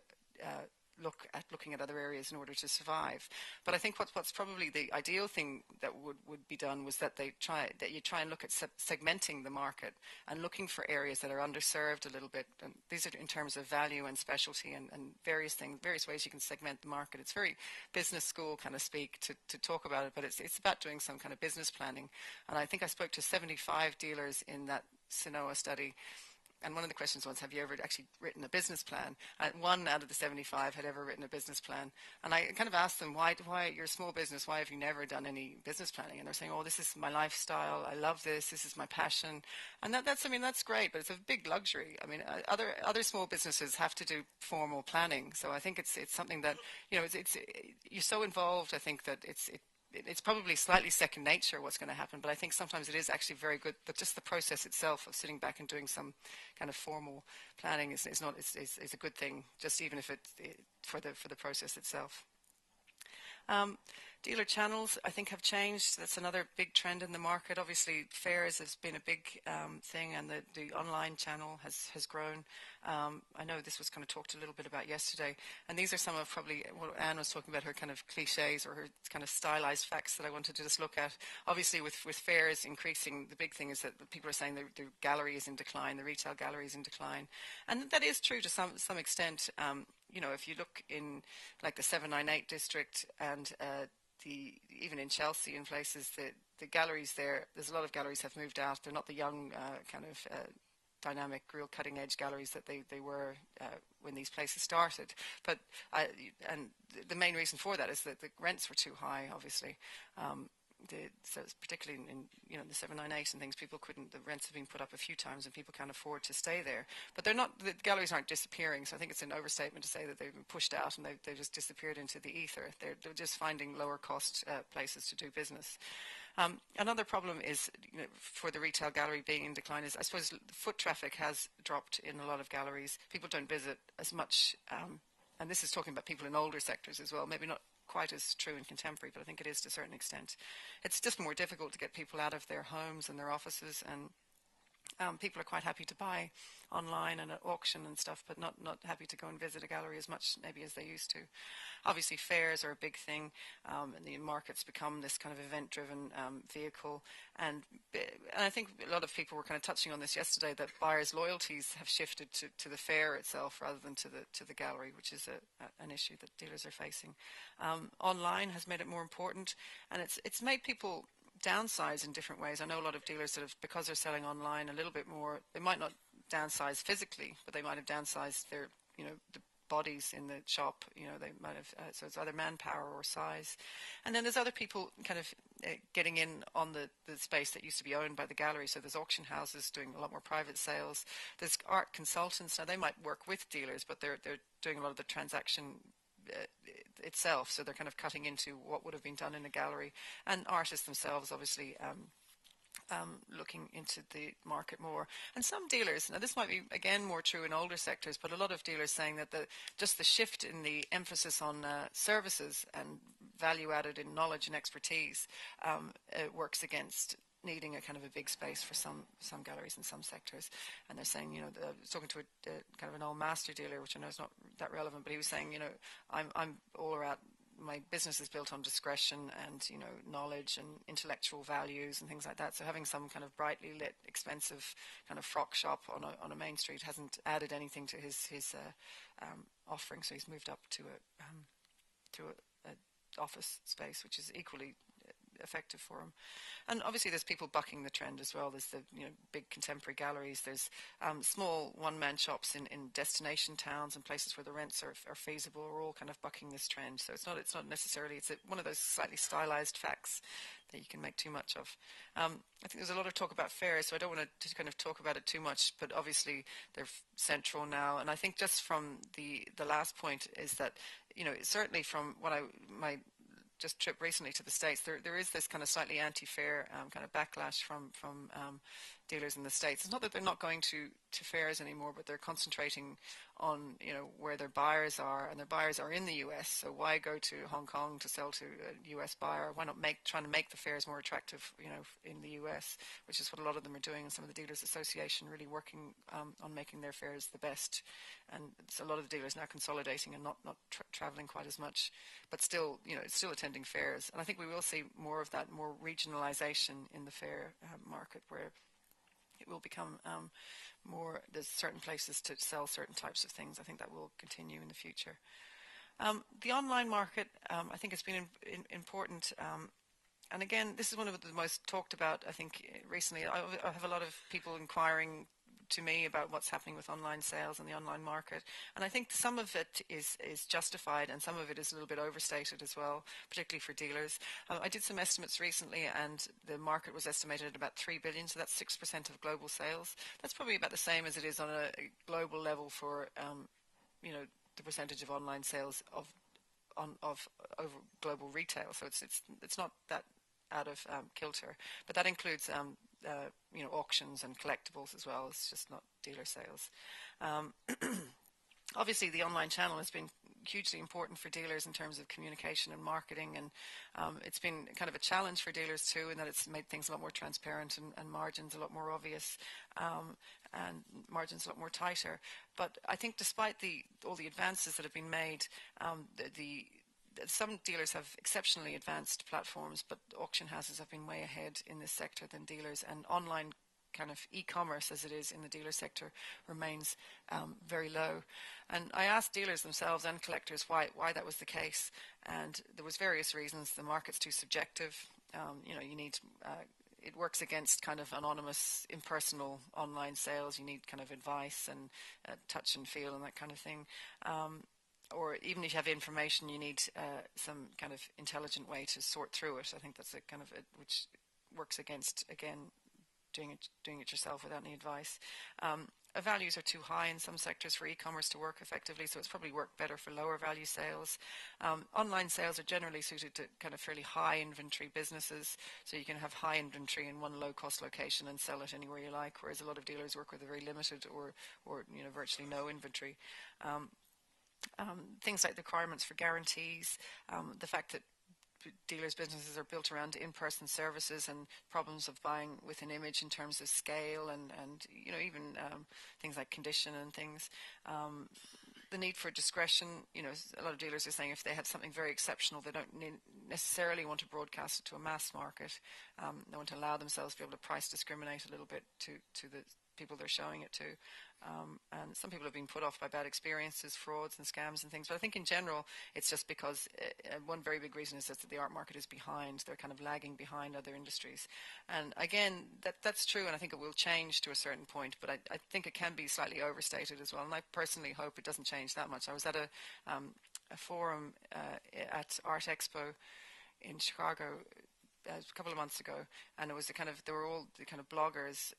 looking at other areas in order to survive. But I think what's probably the ideal thing that would be done was that you try and look at segmenting the market and looking for areas that are underserved a little bit. And these are in terms of value and specialty and various things, various ways you can segment the market. It's very business school kind of speak to talk about it, but it's about doing some kind of business planning. And I think I spoke to 75 dealers in that Sinoa study. And one of the questions was, have you ever actually written a business plan? And one out of the 75 had ever written a business plan. And I kind of asked them, why you're a small business, why have you never done any business planning? And they're saying, oh, this is my lifestyle. I love this is my passion. And that's great, but it's a big luxury. I mean, other small businesses have to do formal planning. So I think it's something that, you're so involved, I think that it's probably slightly second nature what's going to happen, but I think sometimes it is actually very good. But just the process itself of sitting back and doing some kind of formal planning is a good thing. Just even if for the process itself. Dealer channels, I think, have changed. That's another big trend in the market. Obviously, fairs has been a big thing, and the online channel has grown. I know this was kind of talked a little bit about yesterday, and these are some of probably what Anne was talking about, her kind of cliches or her kind of stylized facts that I wanted to just look at. Obviously, with fairs increasing, the big thing is that people are saying the gallery is in decline, the retail gallery is in decline, and that is true to some extent. If you look in like the 798 district and even in Chelsea and places, the galleries there's a lot of galleries have moved out. They're not the young kind of dynamic, real cutting edge galleries that they were when these places started. But and the main reason for that is that the rents were too high, obviously. So it's particularly in the 798 and things, the rents have been put up a few times and people can't afford to stay there. But the galleries aren't disappearing, so I think it's an overstatement to say that they've been pushed out and they've just disappeared into the ether. They're just finding lower cost places to do business. Another problem is, for the retail gallery being in decline is, I suppose, foot traffic has dropped in a lot of galleries. People don't visit as much, and this is talking about people in older sectors as well, maybe not quite as true in contemporary, but I think it is to a certain extent. It's just more difficult to get people out of their homes and their offices, and people are quite happy to buy online and at auction and stuff, but not happy to go and visit a gallery as much maybe as they used to. Obviously, fairs are a big thing, and the market's become this kind of event-driven vehicle. And I think a lot of people were kind of touching on this yesterday, that buyers' loyalties have shifted to the fair itself rather than to the gallery, which is an issue that dealers are facing. Online has made it more important, and it's made people downsize in different ways. I know a lot of dealers that because they're selling online a little bit more, they might not downsize physically, but they might have downsized their, the bodies in the shop. They might have, so it's either manpower or size. And then there's other people kind of getting in on the space that used to be owned by the gallery. So there's auction houses doing a lot more private sales. There's art consultants. Now, they might work with dealers, but they're doing a lot of the transaction itself, so they're kind of cutting into what would have been done in a gallery. And artists themselves, obviously, looking into the market more. And some dealers, now this might be again more true in older sectors, but a lot of dealers saying that just the shift in the emphasis on services and value added in knowledge and expertise works against needing a kind of a big space for some galleries in some sectors. And they're saying, I was talking to a kind of an old master dealer, which I know is not that relevant, but he was saying, I'm all around, my business is built on discretion and, knowledge and intellectual values and things like that. So having some kind of brightly lit, expensive kind of frock shop on a main street hasn't added anything to his offering. So he's moved up to a office space, which is equally effective for him. And obviously there's people bucking the trend as well. There's the big contemporary galleries. There's small one-man shops in destination towns and places where the rents are feasible, are all kind of bucking this trend. So it's not necessarily, it's one of those slightly stylized facts that you can make too much of. I think there's a lot of talk about fairs, so I don't want to kind of talk about it too much, but obviously they're central now. And I think just from the last point is that, certainly from my just trip recently to the States, there is this kind of slightly anti-fair kind of backlash from dealers in the States. It's not that they're not going to fairs anymore, but they're concentrating on, where their buyers are, and their buyers are in the US. So why go to Hong Kong to sell to a US buyer? Why not trying to make the fairs more attractive, in the US, which is what a lot of them are doing, and some of the Dealers Association really working on making their fairs the best. And it's a lot of the dealers now consolidating and not traveling quite as much, but still, still attending fairs. And I think we will see more of that, more regionalization in the fair market, where it will become more, there's certain places to sell certain types of things. I think that will continue in the future. The online market, I think it's been important. And again, this is one of the most talked about, I think, recently. I have a lot of people inquiring to me about what's happening with online sales and the online market. And I think some of it is justified, and some of it is a little bit overstated as well, particularly for dealers. I did some estimates recently, and the market was estimated at about 3 billion, so that's 6% of global sales. That's probably about the same as it is on a global level for, the percentage of online sales of over global retail. So it's not that out of kilter, but that includes auctions and collectibles as well. It's just not dealer sales. Obviously, the online channel has been hugely important for dealers in terms of communication and marketing, and it's been kind of a challenge for dealers too, in that it's made things a lot more transparent, and margins a lot more obvious, and margins a lot more tighter. But I think despite all the advances that have been made, some dealers have exceptionally advanced platforms, but auction houses have been way ahead in this sector than dealers, and online kind of e-commerce, as it is in the dealer sector, remains very low. And I asked dealers themselves and collectors why that was the case, and there was various reasons. The market's too subjective. You need it works against kind of anonymous, impersonal online sales. You need kind of advice and touch and feel and that kind of thing. Or even if you have information, you need some kind of intelligent way to sort through it. I think that's a kind of which works against, again, doing it yourself without any advice. Values are too high in some sectors for e-commerce to work effectively, so it's probably worked better for lower value sales. Online sales are generally suited to kind of fairly high inventory businesses, so you can have high inventory in one low-cost location and sell it anywhere you like, whereas a lot of dealers work with a very limited or virtually no inventory. Things like the requirements for guarantees, the fact that dealers' businesses are built around in-person services and problems of buying with an image in terms of scale and even things like condition and things. The need for discretion, a lot of dealers are saying if they have something very exceptional, they don't necessarily want to broadcast it to a mass market. They want to allow themselves to be able to price discriminate a little bit to the people they're showing it to. And some people have been put off by bad experiences, frauds and scams and things. But I think in general, it's just because one very big reason is that the art market is behind. They're kind of lagging behind other industries. And again, that's true, and I think it will change to a certain point. But I think it can be slightly overstated as well. And I personally hope it doesn't change that much. I was at a forum at Art Expo in Chicago a couple of months ago, and it was there were all the kind of bloggers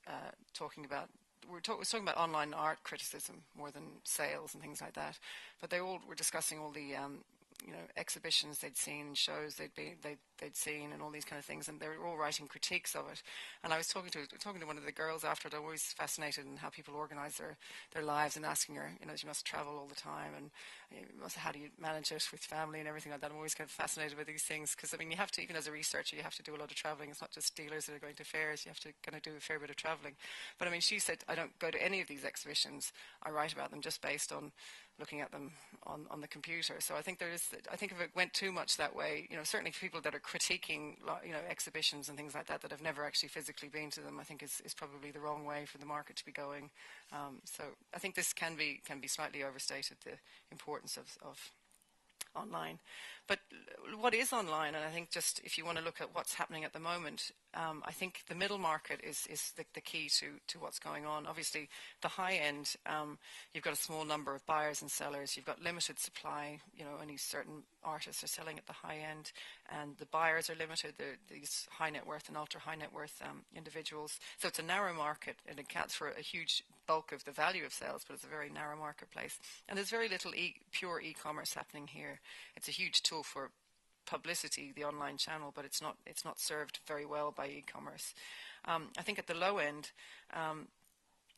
talking about. We were talking about online art criticism more than sales and things like that, but they all were discussing all the exhibitions they'd seen, shows they'd seen, and all these kind of things, and they were all writing critiques of it. And I was talking to one of the girls after it. I'm always fascinated in how people organize their lives, and asking her, she must travel all the time, and how do you manage it with family and everything like that. I'm always kind of fascinated with these things, because you have to, even as a researcher, you have to do a lot of traveling. It's not just dealers that are going to fairs. You have to kind of do a fair bit of traveling. But she said, I don't go to any of these exhibitions. I write about them just based on looking at them on the computer. So I think I think if it went too much that way, certainly for people that are critiquing, exhibitions and things like that have never actually physically been to them, I think is probably the wrong way for the market to be going. So I think this can be slightly overstated, the importance of online. But what is online, and I think just if you want to look at what's happening at the moment, I think the middle market is the key to what's going on. Obviously, the high end, you've got a small number of buyers and sellers. You've got limited supply. Only certain artists are selling at the high end, and the buyers are limited. They're these high net worth and ultra high net worth individuals. So it's a narrow market, and it accounts for a huge bulk of the value of sales, but it's a very narrow marketplace. And there's very little pure e-commerce happening here. It's a huge tool for publicity, the online channel, but it's not served very well by e-commerce. I think at the low end,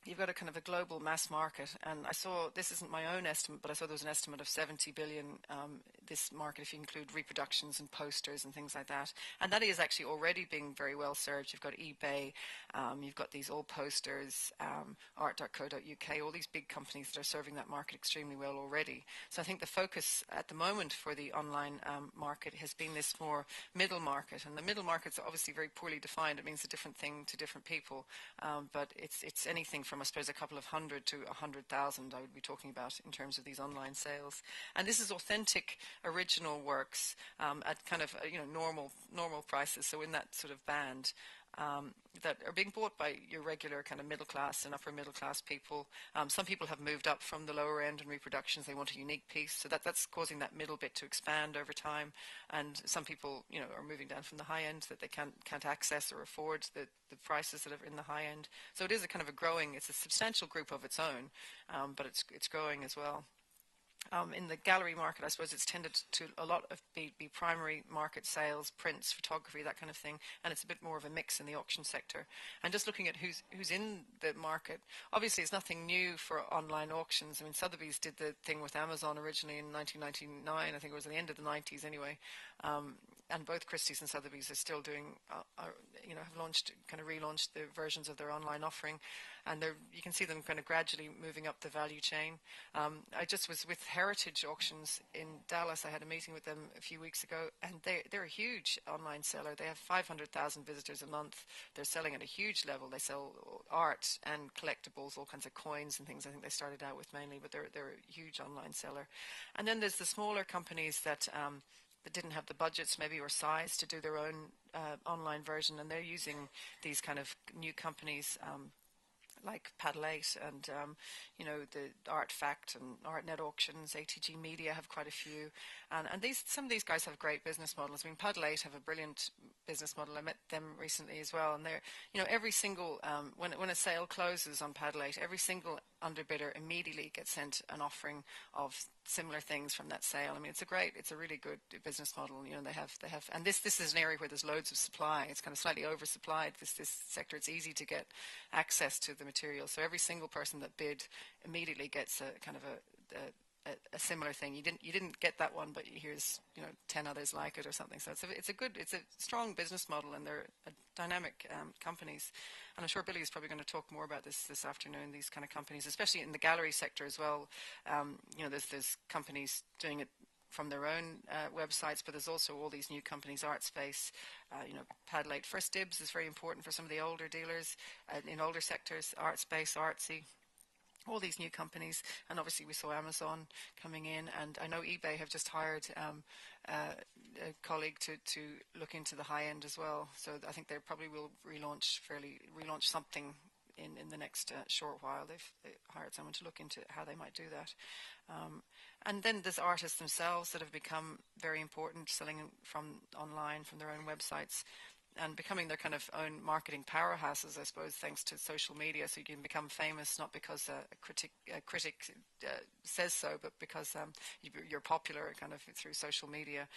you've got a kind of a global mass market, and I saw, this isn't my own estimate, but I saw there was an estimate of 70 billion, this market, if you include reproductions and posters and things like that. And that is actually already being very well served. You've got eBay, you've got these old posters, art.co.uk, all these big companies that are serving that market extremely well already. So I think the focus at the moment for the online market has been this more middle market, and the middle market's obviously very poorly defined. It means a different thing to different people, but it's anything from, I suppose, a couple of hundred to 100,000 I would be talking about in terms of these online sales. And this is authentic, original works at kind of normal prices, so in that sort of band. That are being bought by your regular kind of middle class and upper middle class people. Some people have moved up from the lower end in reproductions. They want a unique piece, so that's causing that middle bit to expand over time. And some people, are moving down from the high end that they can't access or afford the prices that are in the high end. So it is a kind of it's a substantial group of its own, but it's growing as well. In the gallery market, I suppose it's tended to a lot of be primary market sales, prints, photography, that kind of thing, and it's a bit more of a mix in the auction sector. And just looking at who's in the market, obviously it's nothing new for online auctions. I mean, Sotheby's did the thing with Amazon originally in 1999. I think it was at the end of the 90s anyway. And both Christie's and Sotheby's are still doing, have relaunched the versions of their online offering, and you can see them kind of gradually moving up the value chain. I just was with Heritage Auctions in Dallas. I had a meeting with them a few weeks ago, and they're a huge online seller. They have 500,000 visitors a month. They're selling at a huge level. They sell art and collectibles, all kinds of coins and things. I think they started out with mainly, but they're a huge online seller. And then there's the smaller companies that didn't have the budgets maybe or size to do their own online version, and they're using these kind of new companies like Paddle 8 and the Art Fact and ArtNet Auctions. ATG Media have quite a few, and some of these guys have great business models. I mean, Paddle 8 have a brilliant business model. I met them recently as well, and they're every single when a sale closes on Paddle 8, every single underbidder immediately gets sent an offering of similar things from that sale. I mean, it's a really good business model. They have, and this is an area where there's loads of supply. It's kind of slightly oversupplied, this sector. It's easy to get access to the material, so every single person that bid immediately gets a kind of a similar thing. You didn't get that one, but here's 10 others like it or something. So it's a strong business model, and they're dynamic companies. And I'm sure Billy is probably going to talk more about this afternoon. These kind of companies, especially in the gallery sector as well. There's companies doing it from their own websites, but there's also all these new companies, ArtSpace, Paddle 8. First Dibs is very important for some of the older dealers in older sectors. ArtSpace, Artsy, all these new companies, and obviously we saw Amazon coming in, and I know eBay have just hired a colleague to look into the high end as well. So I think they probably will relaunch something in the next short while. They've hired someone to look into how they might do that. And then there's artists themselves that have become very important, selling from online, from their own websites, and becoming their kind of own marketing powerhouses, I suppose, thanks to social media. So you can become famous not because a critic says so, but because you're popular kind of through social media.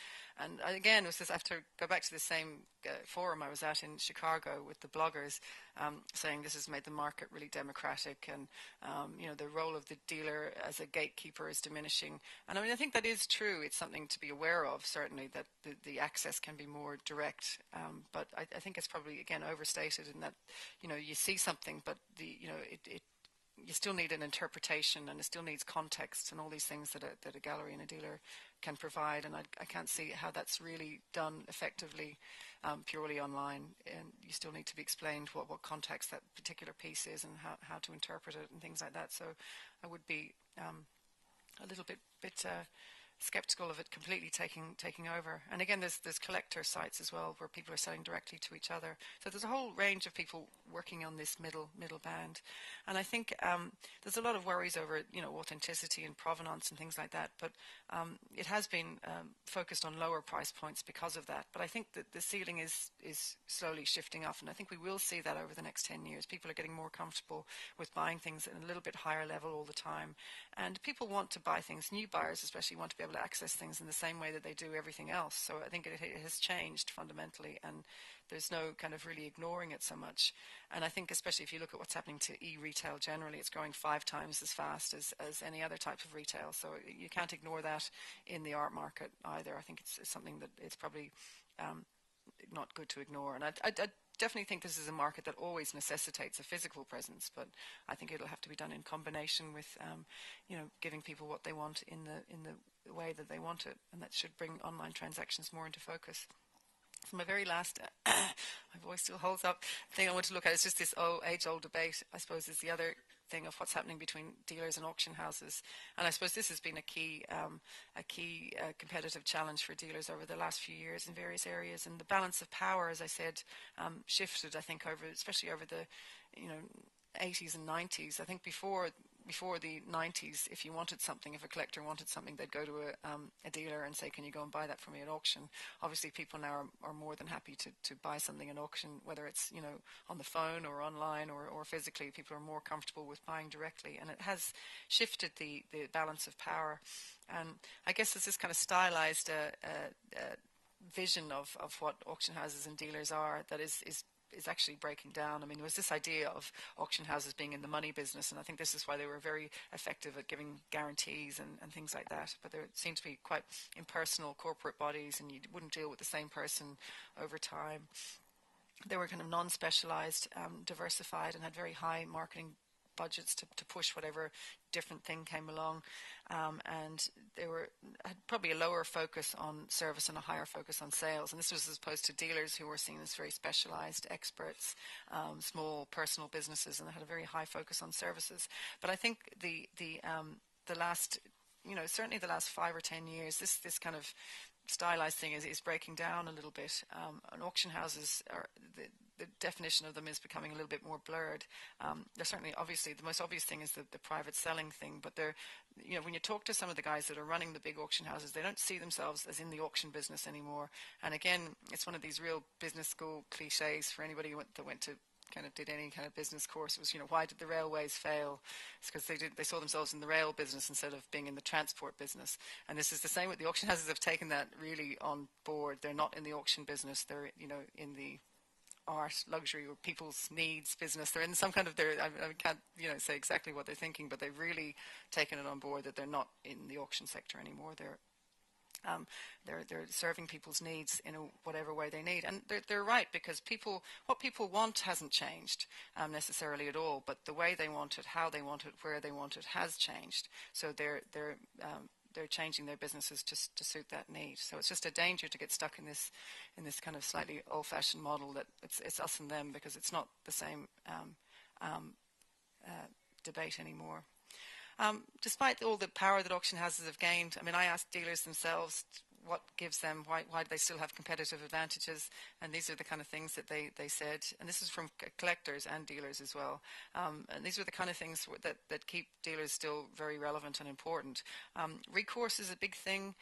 And again, I have to go back to the same forum I was at in Chicago with the bloggers, saying this has made the market really democratic, and the role of the dealer as a gatekeeper is diminishing. And I mean, I think that is true. It's something to be aware of, certainly, that the access can be more direct. But I think it's probably, again, overstated in that, you see something, but you still need an interpretation, and it still needs context and all these things that a gallery and a dealer can provide. And I can't see how that's really done effectively purely online. And you still need to be explained what context that particular piece is and how to interpret it and things like that. So I would be a little bit skeptical of it completely taking over. And again, there's collector sites as well where people are selling directly to each other. So there's a whole range of people working on this middle band. And I think there's a lot of worries over authenticity and provenance and things like that. But it has been focused on lower price points because of that. But I think that the ceiling is slowly shifting up, and I think we will see that over the next 10 years. People are getting more comfortable with buying things at a little bit higher level all the time, and people want to buy things. New buyers especially want to be able to access things in the same way that they do everything else. So I think it has changed fundamentally, and there's no kind of really ignoring it so much. And I think especially if you look at what's happening to e-retail generally, it's growing 5 times as fast as any other type of retail. So you can't ignore that in the art market either. I think it's something that it's probably not good to ignore. And I definitely think this is a market that always necessitates a physical presence, but I think it'll have to be done in combination with, giving people what they want in the way that they want it, and that should bring online transactions more into focus. For my very last, my voice still holds up, thing I want to look at is just this age-old debate, I suppose, is the other thing of what's happening between dealers and auction houses. And I suppose this has been a key competitive challenge for dealers over the last few years in various areas. And the balance of power, as I said, shifted, I think, especially over the 80s and 90s. I think before the 90s, if you wanted something, if a collector wanted something, they'd go to a dealer and say, can you go and buy that for me at auction? Obviously, people now are more than happy to buy something at auction, whether it's on the phone or online or physically. People are more comfortable with buying directly, and it has shifted the balance of power. And I guess there's this kind of stylized vision of what auction houses and dealers are that is actually breaking down. I mean, there was this idea of auction houses being in the money business, and I think this is why they were very effective at giving guarantees and things like that. But there seemed to be quite impersonal corporate bodies, and you wouldn't deal with the same person over time. They were kind of non-specialized, diversified, and had very high marketing budgets to push whatever different thing came along, and they had probably a lower focus on service and a higher focus on sales. And this was as opposed to dealers who were seen as very specialized experts, small personal businesses, and they had a very high focus on services. But I think the last, certainly the last 5 or 10 years, this kind of stylized thing is breaking down a little bit. And auction houses the definition of them is becoming a little bit more blurred. They're certainly, obviously, the most obvious thing is the private selling thing, but they're, when you talk to some of the guys that are running the big auction houses, they don't see themselves as in the auction business anymore. And again, it's one of these real business school cliches for anybody that went to did any kind of business course. It was, why did the railways fail? It's because they saw themselves in the rail business instead of being in the transport business. And this is the same with the auction houses. Have taken that really on board. They're not in the auction business. They're, in the art, luxury, or people's needs business. They're in some kind of I can't say exactly what they're thinking, but they've really taken it on board that they're not in the auction sector anymore. They're serving people's needs in whatever way they need, and they're right, because what people want hasn't changed necessarily at all, but the way they want it, how they want it, where they want it has changed. So they're changing their businesses to suit that need. So it's just a danger to get stuck in this kind of slightly old-fashioned model that it's us and them, because it's not the same debate anymore. Despite all the power that auction houses have gained, I mean, I asked dealers themselves what gives them, why do they still have competitive advantages, and these are the kind of things that they said, and this is from collectors and dealers as well, and these are the kind of things that keep dealers still very relevant and important. Recourse is a big thing,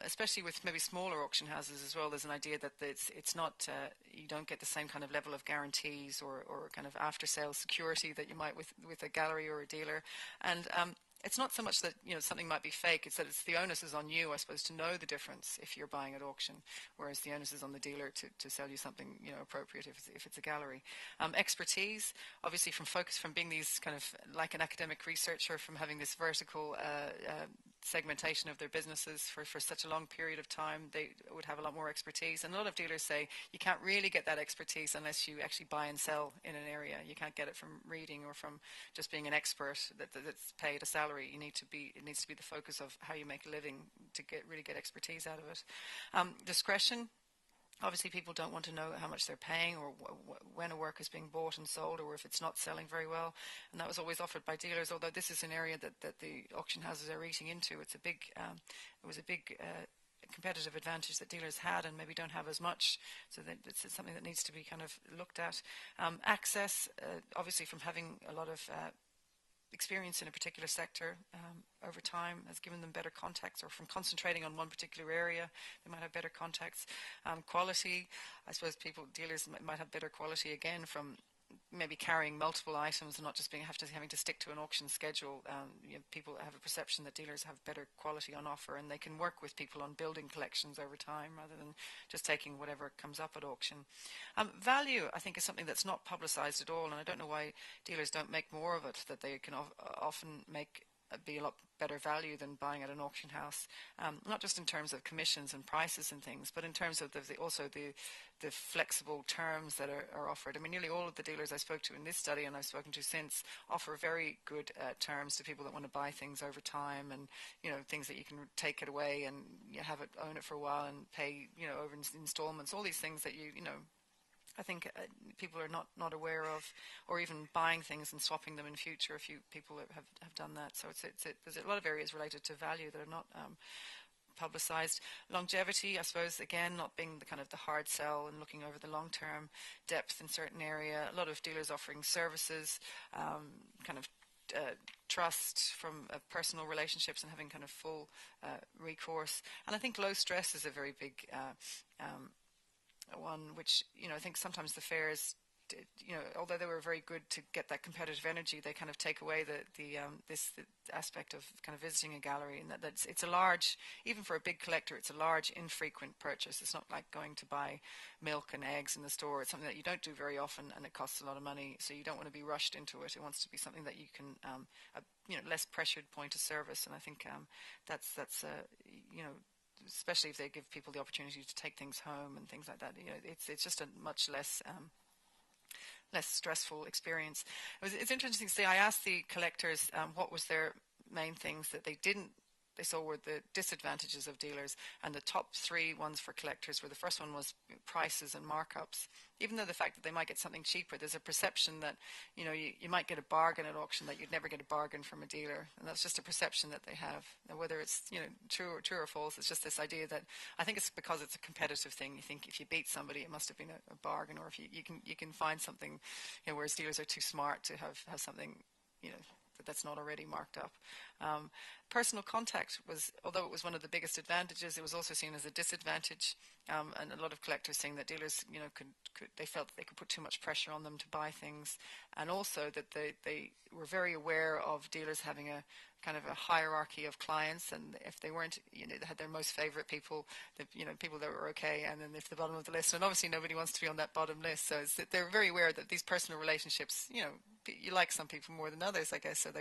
especially with maybe smaller auction houses as well. There's an idea that it's not, you don't get the same kind of level of guarantees or kind of after-sales security that you might with a gallery or a dealer, and it's not so much that something might be fake. It's that the onus is on you, I suppose, to know the difference if you're buying at auction, whereas the onus is on the dealer to sell you something appropriate if it's a gallery. Expertise, obviously, from being these kind of like an academic researcher, from having this vertical segmentation of their businesses for such a long period of time, they would have a lot more expertise. And a lot of dealers say you can't really get that expertise unless you actually buy and sell in an area. You can't get it from reading or from just being an expert that's paid a salary. It needs to be the focus of how you make a living to really get expertise out of it. Discretion. Obviously, people don't want to know how much they're paying or when a work is being bought and sold, or if it's not selling very well. And that was always offered by dealers, although this is an area that the auction houses are eating into. It was a big competitive advantage that dealers had and maybe don't have as much. So it's something that needs to be kind of looked at. Access, obviously, from having a lot of experience in a particular sector over time has given them better contacts, or from concentrating on one particular area they might have better contacts. Quality, I suppose dealers might have better quality again from maybe carrying multiple items and not just having to stick to an auction schedule. People have a perception that dealers have better quality on offer, and they can work with people on building collections over time rather than just taking whatever comes up at auction. Value, I think, is something that's not publicized at all, and I don't know why dealers don't make more of it, that they can often be a lot better value than buying at an auction house, not just in terms of commissions and prices and things, but in terms of the flexible terms that are offered. I mean, nearly all of the dealers I spoke to in this study, and I've spoken to since, offer very good terms to people that want to buy things over time, and things that you can take it away and own it for a while and pay over installments. All these things that I think people are not aware of, or even buying things and swapping them in future. A few people have done that. So there's a lot of areas related to value that are not publicized. Longevity, I suppose, again, not being the kind of the hard sell and looking over the long-term. Depth in certain area. A lot of dealers offering services, kind of trust from personal relationships and having kind of full recourse. And I think low stress is a very big one, which I think sometimes the fairs, although they were very good to get that competitive energy, they kind of take away the aspect of kind of visiting a gallery, and it's a large, even for a big collector, it's a large infrequent purchase. It's not like going to buy milk and eggs in the store. It's something that you don't do very often, and it costs a lot of money, so you don't want to be rushed into it. It wants to be something that you can less pressured point of service, and I think that's especially if they give people the opportunity to take things home and things like that. It's just a much less stressful experience. It's interesting to see. I asked the collectors what was their main things that they saw were the disadvantages of dealers, and the top three ones for collectors were, the first one was prices and markups. Even though the fact that they might get something cheaper, there's a perception that you might get a bargain at auction that you'd never get a bargain from a dealer, and that's just a perception that they have. Now, whether it's true or false, it's just this idea that, I think it's because it's a competitive thing. You think if you beat somebody, it must have been a bargain, or if you can find something, whereas dealers are too smart to have something that's not already marked up. Personal contact although it was one of the biggest advantages, it was also seen as a disadvantage, and a lot of collectors saying that dealers, they felt that they could put too much pressure on them to buy things, and also that they were very aware of dealers having a kind of a hierarchy of clients, and if they weren't, they had their most favorite people, people that were okay, and then if the bottom of the list, and obviously nobody wants to be on that bottom list, so they're very aware that these personal relationships, you like some people more than others, I guess, so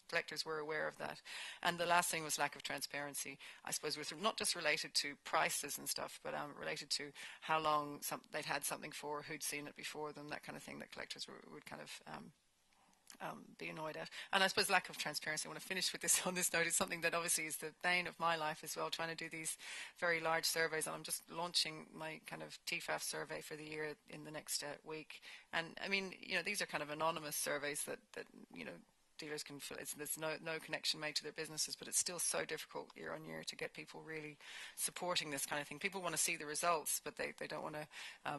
collectors were aware of that. And the last thing was lack of transparency, I suppose, was not just related to prices and stuff, but related to how long they'd had something for, who'd seen it before them, that kind of thing that collectors would kind of be annoyed at. And I suppose lack of transparency, I want to finish with this on this note, is something that obviously is the bane of my life as well, trying to do these very large surveys, and I'm just launching my kind of TFAF survey for the year in the next week. And I mean, these are kind of anonymous surveys that dealers can fill. There's no connection made to their businesses, but it's still so difficult year on year to get people really supporting this kind of thing. People want to see the results, but they don't want to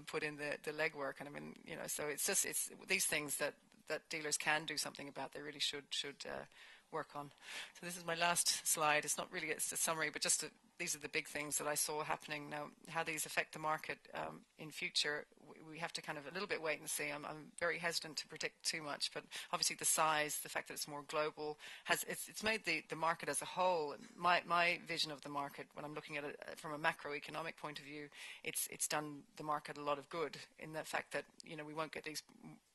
put in the legwork. And I mean, so it's these things that dealers can do something about. They really should work on. So this is my last slide. It's not really, it's a summary, but just these are the big things that I saw happening. Now, how these affect the market in future, we have to kind of a little bit wait and see. I'm very hesitant to predict too much, but obviously the size, the fact that it's more global, it's made the market as a whole. My vision of the market, when I'm looking at it from a macroeconomic point of view, it's done the market a lot of good in the fact that we won't get these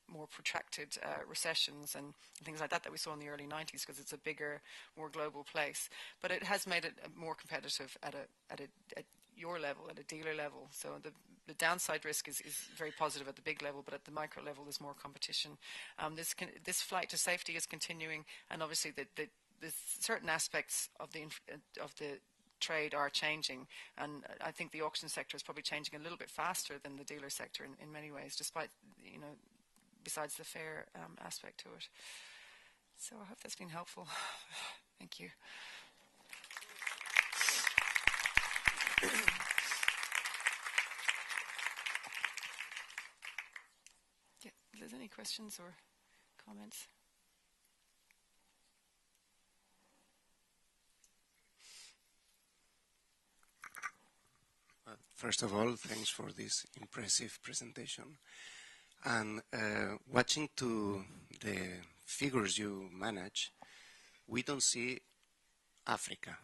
more protracted recessions and things like that we saw in the early 90s, because it's a bigger, more global place. But it has made it more competitive at your level, at a dealer level. So the downside risk is very positive at the big level, but at the micro level there's more competition. This flight to safety is continuing, and obviously the certain aspects of the trade are changing, and I think the auction sector is probably changing a little bit faster than the dealer sector in many ways, despite besides the fair aspect to it. So I hope that's been helpful. Thank you. Yeah, if there's any questions or comments. First of all, thanks for this impressive presentation. And watching to the figures you manage, we don't see Africa.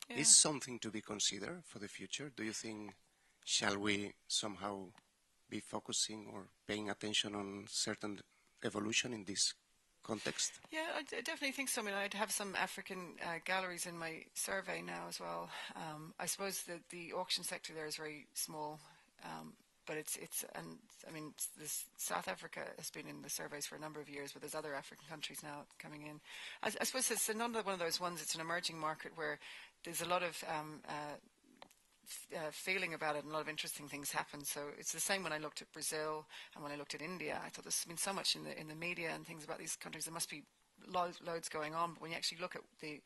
Yeah. Is something to be considered for the future? Do you think, shall we somehow be focusing or paying attention on certain evolution in this context? Yeah, definitely think so. I mean, I'd have some African galleries in my survey now as well. I suppose that the auction sector there is very small, but and I mean, South Africa has been in the surveys for a number of years, but there's other African countries now coming in. I suppose it's another one of those ones. It's an emerging market where there's a lot of feeling about it, and a lot of interesting things happen. So it's the same when I looked at Brazil and when I looked at India. I thought there's been so much in the media and things about these countries. There must be loads going on, but when you actually look at the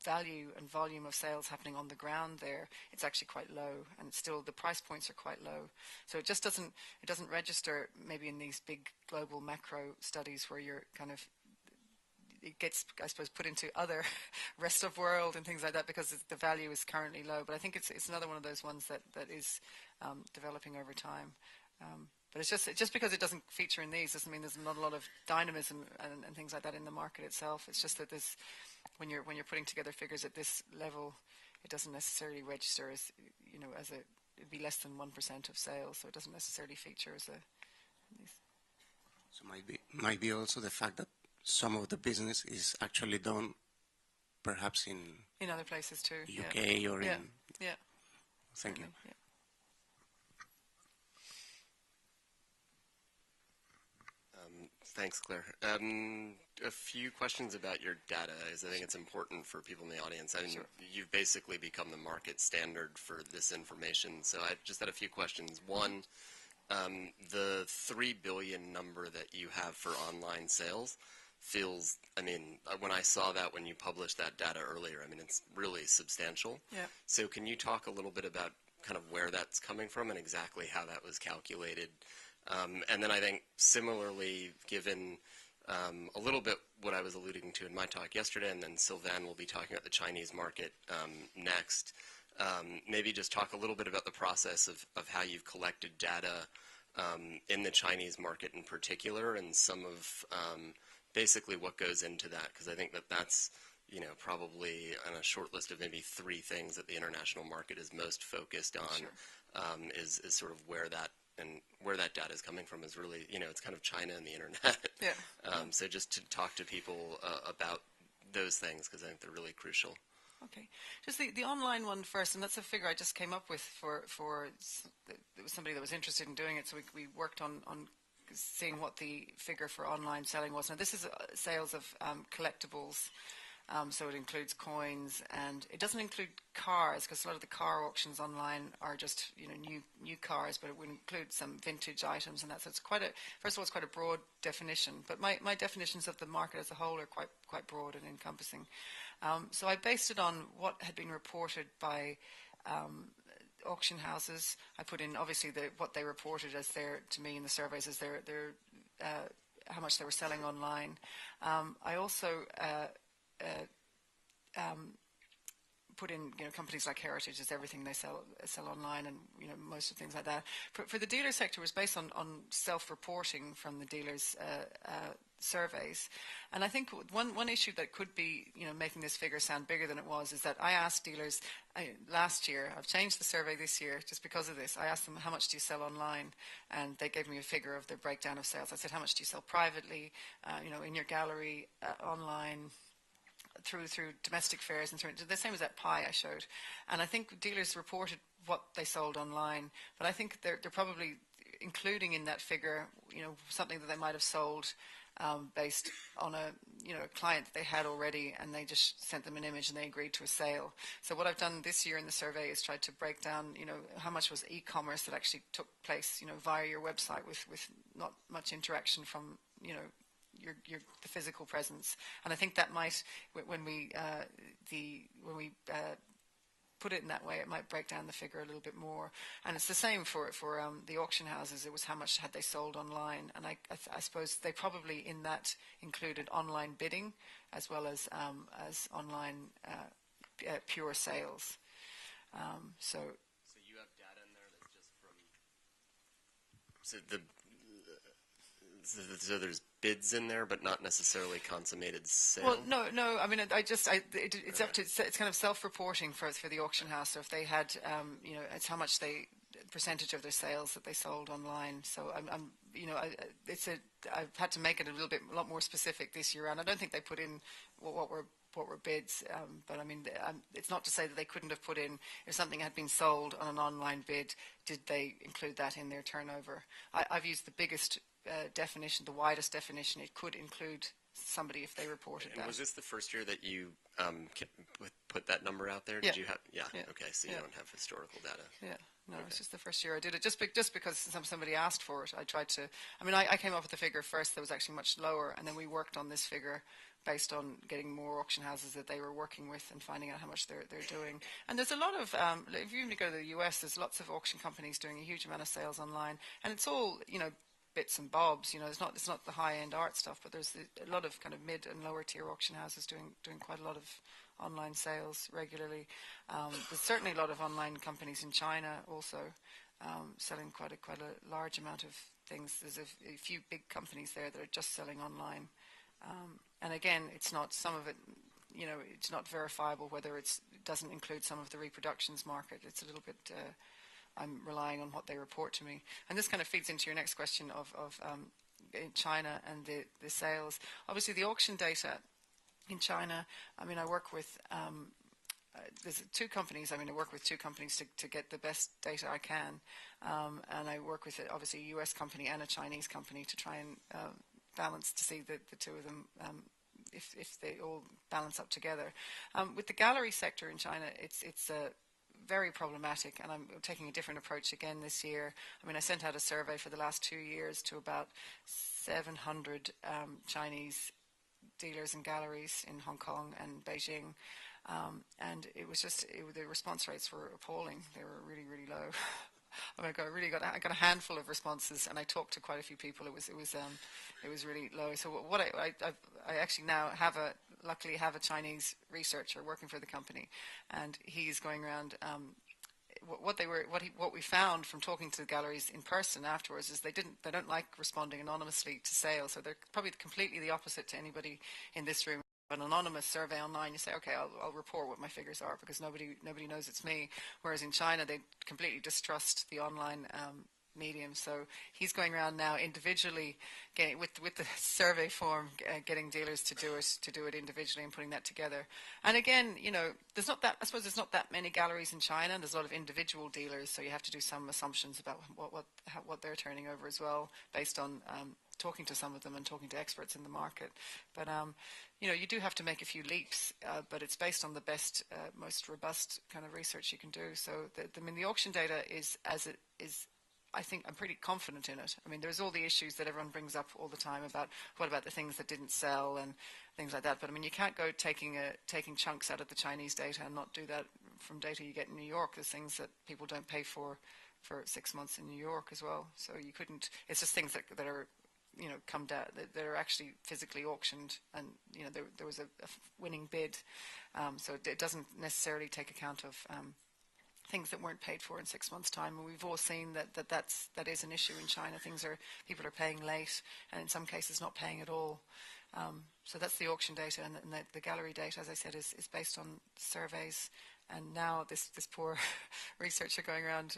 value and volume of sales happening on the ground there, it's actually quite low, and still the price points are quite low. So it just doesn't register maybe in these big global macro studies where you're kind of, it gets, I suppose, put into other rest of world and things like that because the value is currently low. But I think it's another one of those ones that is developing over time. But it's just because it doesn't feature in these doesn't mean there's not a lot of dynamism and things like that in the market itself. It's just that there's, when you're putting together figures at this level, it doesn't necessarily register as, you know, as it'd be less than 1% of sales, so it doesn't necessarily feature as a. So might be also the fact that some of the business is actually done perhaps in other places too. UK yeah. or yeah. in. Yeah. Thank you. Yeah. Thanks, Claire. A few questions about your data, as I think it's important for people in the audience. I mean, Sure. You've basically become the market standard for this information. So I just had a few questions. One, the 3 billion number that you have for online sales feels, I mean, when I saw that when you published that data earlier, I mean, it's really substantial. Yeah. So can you talk a little bit about kind of where that's coming from and exactly how that was calculated? And then I think similarly, given a little bit what I was alluding to in my talk yesterday, and then Sylvain will be talking about the Chinese market next, maybe just talk a little bit about the process of how you've collected data in the Chinese market in particular, and some of basically what goes into that, because I think that that's, you know, probably on a short list of maybe 3 things that the international market is most focused on. Sure. Is sort of where that data is coming from is really, you know, it's kind of China and the internet. Yeah. So just to talk to people about those things, because I think they're really crucial. Okay, just the online one first, and that's a figure I just came up with for it was somebody that was interested in doing it, so we worked on seeing what the figure for online selling was. Now this is sales of collectibles. So it includes coins, and it doesn't include cars, because a lot of the car auctions online are just, you know, new cars, but it would include some vintage items and that. So it's first of all, it's quite a broad definition. But my definitions of the market as a whole are quite broad and encompassing. So I based it on what had been reported by auction houses. I put in obviously what they reported as to me in the surveys as their how much they were selling online. I also put in, you know, companies like Heritage as everything they sell online, and, you know, most of things like that. For the dealer sector, it was based on self-reporting from the dealers' surveys, and I think one issue that could be, you know, making this figure sound bigger than it was is that I asked dealers last year. I've changed the survey this year just because of this. I asked them, how much do you sell online, and they gave me a figure of their breakdown of sales. I said, how much do you sell privately, you know, in your gallery, online, through domestic fairs, and through the same as that pie I showed. And I think dealers reported what they sold online, but I think they're probably including in that figure, you know, something that they might have sold based on a client that they had already, and they just sent them an image and they agreed to a sale. So what I've done this year in the survey is tried to break down, you know, how much was e-commerce that actually took place, you know, via your website with not much interaction from, you know, the physical presence. And I think that might, when we put it in that way, it might break down the figure a little bit more. And it's the same for the auction houses. It was how much had they sold online, and I suppose they probably in that included online bidding as well as online pure sales. So you have data in there that's just from So so there's bids in there, but not necessarily consummated sale. Well, no. I mean, it's up to it's kind of self-reporting for the auction house. So if they had, it's how much percentage of their sales that they sold online. So I've had to make it a lot more specific this year, and I don't think they put in what were bids. But I mean, it's not to say that they couldn't have put in if something had been sold on an online bid. Did they include that in their turnover? I've used the biggest definition, the widest definition. It could include somebody if they reported that. And was this the first year that you put that number out there? Yeah. Did you have? Yeah. Yeah. Okay. So you don't have historical data. Yeah. No, Okay. It's just the first year I did it. Just because somebody asked for it, I tried to. I mean, I came up with a figure first that was actually much lower, and then we worked on this figure based on getting more auction houses that they were working with and finding out how much they're doing. And there's a lot of, if you even go to the US, there's lots of auction companies doing a huge amount of sales online, and it's all, bits and bobs. It's not the high-end art stuff, but there's a lot of kind of mid and lower tier auction houses doing quite a lot of online sales regularly. There's certainly a lot of online companies in China also selling quite a large amount of things. There's a few big companies there that are just selling online. And again, it's not some of it. It's not verifiable whether it doesn't include some of the reproductions market. It's a little bit. I'm relying on what they report to me, and this kind of feeds into your next question of in China and the sales. Obviously, the auction data in China. I mean, I work with. There's two companies. I work with two companies to get the best data I can, and I work with obviously a U.S. company and a Chinese company to try and balance to see the two of them if they all balance up together. With the gallery sector in China, it's very problematic, and I'm taking a different approach again this year. I sent out a survey for the last 2 years to about 700 Chinese dealers and galleries in Hong Kong and Beijing, and it was the response rates were appalling. They were really, really low. I got a handful of responses, and I talked to quite a few people. It was really low. So what I actually now luckily have a Chinese researcher working for the company, and he's going around. What we found from talking to the galleries in person afterwards is they don't like responding anonymously to sales. So they're probably completely the opposite to anybody in this room. An anonymous survey online, you say, okay, I'll report what my figures are because nobody knows it's me. Whereas in China, they completely distrust the online medium. So he's going around now individually, with the survey form, getting dealers to do it individually and putting that together. And again, there's not that many galleries in China. There's a lot of individual dealers, so you have to do some assumptions about what they're turning over as well, based on talking to some of them and talking to experts in the market. But you do have to make a few leaps, but it's based on the best, most robust kind of research you can do. So the auction data is as it is. I think I'm pretty confident in it. There's all the issues that everyone brings up all the time about what about the things that didn't sell and things like that. But you can't go taking chunks out of the Chinese data and not do that from data you get in New York. There's things that people don't pay for 6 months in New York as well. So you couldn't. It's just things that are come down that are actually physically auctioned, and there was a winning bid. So it doesn't necessarily take account of things that weren't paid for in 6 months' time, and we've all seen that is an issue in China. People are paying late, and in some cases not paying at all. So that's the auction data, and the gallery data, as I said, is based on surveys. And now this poor researcher going around,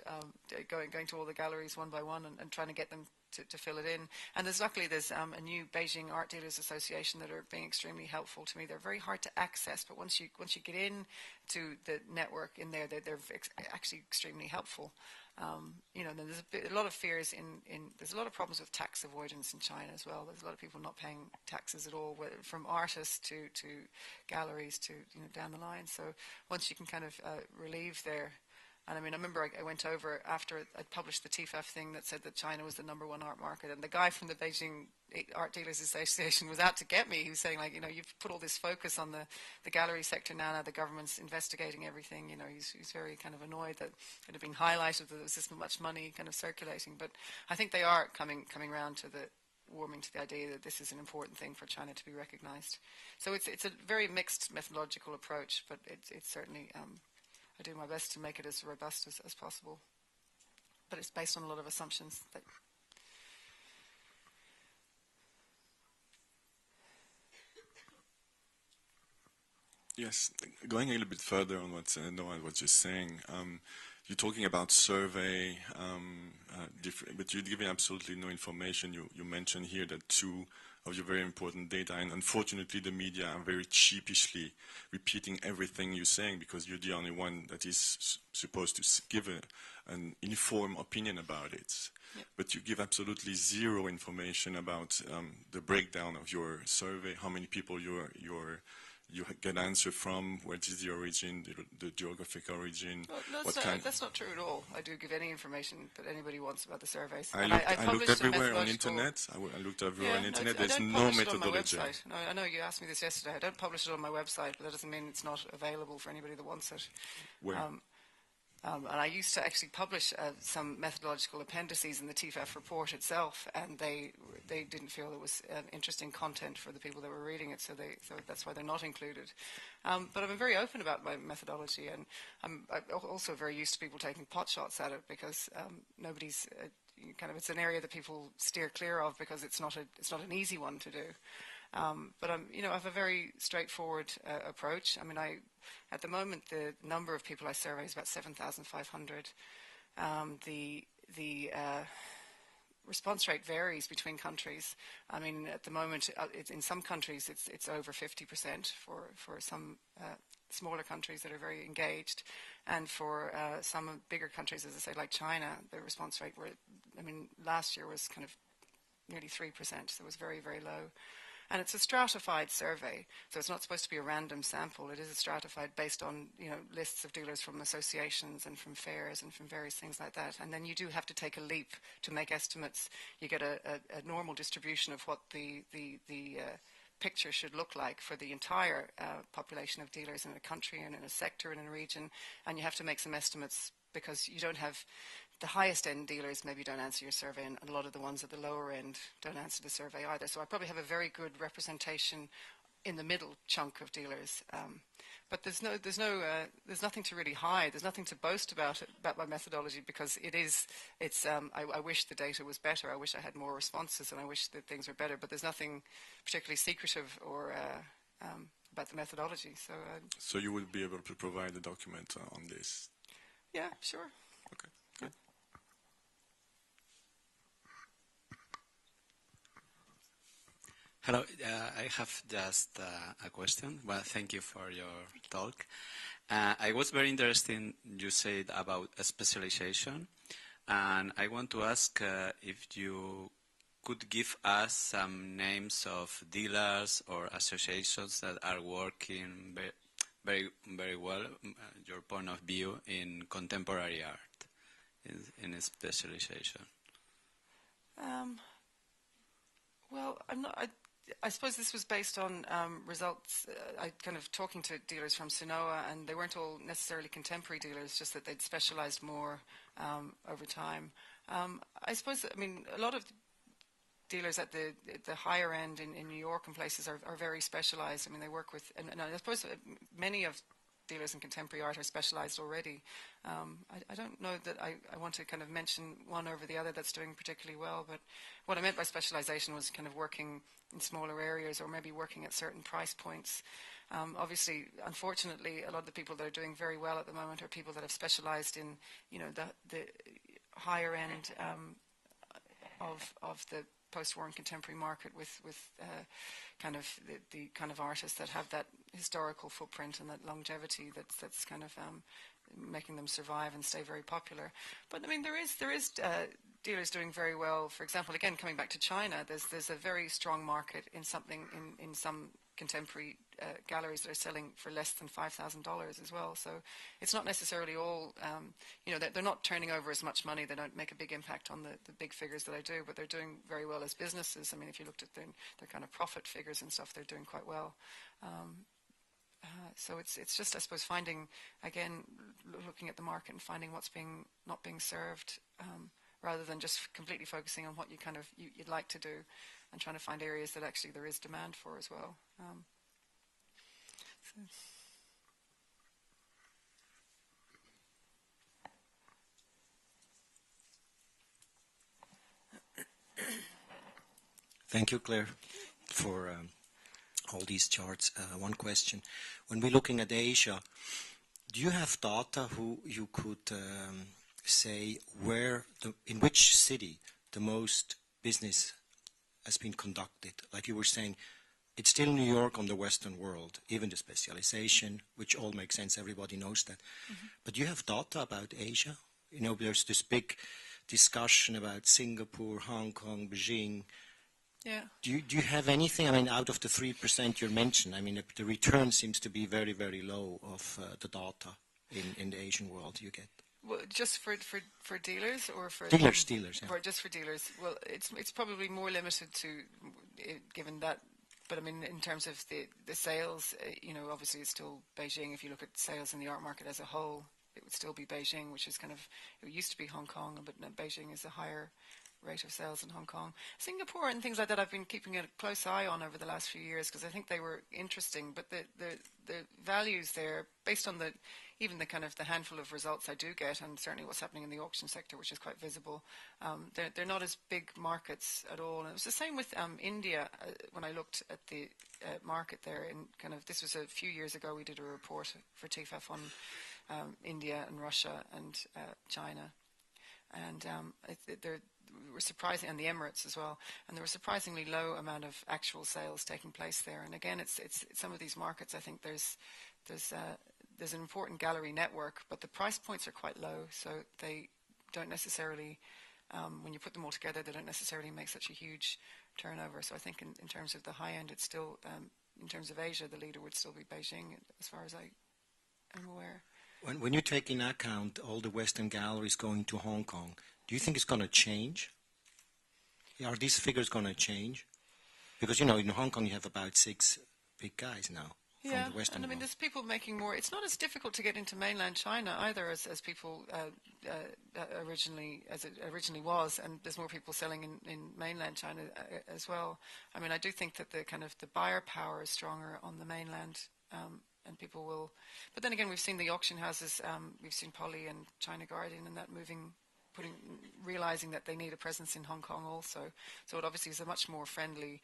going to all the galleries one by one and trying to get them to fill it in. And there's a new Beijing Art Dealers Association that are being extremely helpful to me. They're very hard to access, but once you get in to the network in there, they're actually extremely helpful. There's a lot of fears there's a lot of problems with tax avoidance in China as well. There's a lot of people not paying taxes at all, from artists to galleries to down the line. So once you can kind of relieve their. And I remember I went over after I published the TFAF thing that said that China was the #1 art market, and the guy from the Beijing Art Dealers Association was out to get me. He was saying, you've put all this focus on the gallery sector now the government's investigating everything. He's very kind of annoyed that it had been highlighted that there was this much money kind of circulating. But I think they are coming around to warming to the idea that this is an important thing for China to be recognized. So it's a very mixed methodological approach, but it's certainly. I do my best to make it as robust as possible, but it's based on a lot of assumptions. Yes, going a little bit further on what Noah was just saying, you're talking about survey, but you're giving absolutely no information. You mentioned here that two of your very important data, and unfortunately the media are very cheapishly repeating everything you're saying because you're the only one that is supposed to give an informed opinion about it. Yep. But you give absolutely zero information about the breakdown of your survey, how many people you get answer from, what is the origin, the geographic origin, Well, that's not true at all. I do give any information that anybody wants about the surveys. I I looked everywhere on internet. I looked everywhere on internet. There's no methodology. No, I know you asked me this yesterday. I don't publish it on my website, but that doesn't mean it's not available for anybody that wants it. Where? And I used to actually publish some methodological appendices in the TFF report itself, and they didn't feel it was interesting content for the people that were reading it, so that's why they're not included. But I've been very open about my methodology, and I'm also very used to people taking pot shots at it because nobody's it's an area that people steer clear of because it's not an easy one to do. But I have a very straightforward approach. I mean, at the moment, the number of people I survey is about 7,500. The response rate varies between countries. I mean, at the moment, in some countries, it's over 50% for some smaller countries that are very engaged, and for some bigger countries, as I say, like China, the response rate last year was kind of nearly 3%. So it was very, very low. And it's a stratified survey, so it's not supposed to be a random sample. It is stratified based on lists of dealers from associations and from fairs and from various things like that. And then you do have to take a leap to make estimates. You get a normal distribution of what the picture should look like for the entire population of dealers in a country and in a sector and in a region. And you have to make some estimates because you don't have the highest end dealers maybe don't answer your survey, and a lot of the ones at the lower end don't answer the survey either. So I probably have a very good representation in the middle chunk of dealers. But there's nothing to really hide. There's nothing to boast about my methodology because I wish the data was better. I wish I had more responses, and I wish that things were better. But there's nothing particularly secretive or about the methodology. So you would be able to provide a document on this? Yeah, sure. Okay, good. Hello, I have just a question. Well, thank you for your talk. I was very interested, you said about specialization, and I want to ask if you could give us some names of dealers or associations that are working very, very well, your point of view, in contemporary art, in specialization. Well, I suppose this was based on results. I kind of talking to dealers from Sinoa, and they weren't all necessarily contemporary dealers, just that they'd specialized more over time. I suppose, a lot of dealers at the higher end in New York and places are very specialized. They work with, and I suppose many of dealers in contemporary art are specialized already. I don't know that I want to kind of mention one over the other that's doing particularly well, but what I meant by specialization was kind of working in smaller areas or maybe working at certain price points. Obviously, unfortunately, a lot of the people that are doing very well at the moment are people that have specialized in, the higher end of the post-war and contemporary market with kind of the kind of artists that have that historical footprint and that longevity that's kind of making them survive and stay very popular. But there is dealers doing very well. For example, again coming back to China, there's a very strong market in some contemporary galleries that are selling for less than $5,000 as well. So it's not necessarily all, they're not turning over as much money. They don't make a big impact on the big figures that I do, but they're doing very well as businesses. If you looked at their kind of profit figures and stuff, they're doing quite well. So it's just, I suppose, finding, again, looking at the market and finding what's not being served, rather than just completely focusing on what you'd like to do, and trying to find areas that actually there is demand for as well. Thank you, Claire, for all these charts. One question. When we're looking at Asia, do you have data who you could say in which city the most business has been conducted? Like you were saying, it's still New York on the Western world, even the specialization, which all makes sense, everybody knows that. Mm-hmm. But do you have data about Asia? You know, there's this big discussion about Singapore, Hong Kong, Beijing. Yeah. Do you have anything? I mean, out of the 3% you mentioned, I mean, the return seems to be very, very low of the data in the Asian world you get. Well, just for dealers or for dealers, yeah. Or just for dealers. Well, it's probably more limited to given that. But I mean, in terms of the sales, you know, obviously it's still Beijing. If you look at sales in the art market as a whole, it would still be Beijing, which is kind of, it used to be Hong Kong, but now Beijing is a higher rate of sales in Hong Kong. Singapore and things like that I've been keeping a close eye on over the last few years because I think they were interesting, but the values there, based on even the kind of the handful of results I do get, and certainly what's happening in the auction sector, which is quite visible, they're not as big markets at all. And it was the same with India when I looked at the market there. In kind of, this was a few years ago, we did a report for TFAF on India and Russia and China, and they were surprising, and the Emirates as well, and there were surprisingly low amount of actual sales taking place there. And again, it's some of these markets, I think there's an important gallery network, but the price points are quite low, so they don't necessarily, when you put them all together, they don't necessarily make such a huge turnover. So I think in terms of the high end, it's still, in terms of Asia, the leader would still be Beijing, as far as I am aware. When you take in account all the Western galleries going to Hong Kong, do you think it's going to change? Are these figures going to change? Because, you know, in Hong Kong you have about 6 big guys now. Yeah, and I mean, there's people making more. It's not as difficult to get into mainland China either as people originally was, and there's more people selling in mainland China as well. I mean, I do think that the buyer power is stronger on the mainland, and people will. But then again, we've seen the auction houses, we've seen Polly and China Guardian, and that realizing that they need a presence in Hong Kong also. So it obviously is a much more friendly,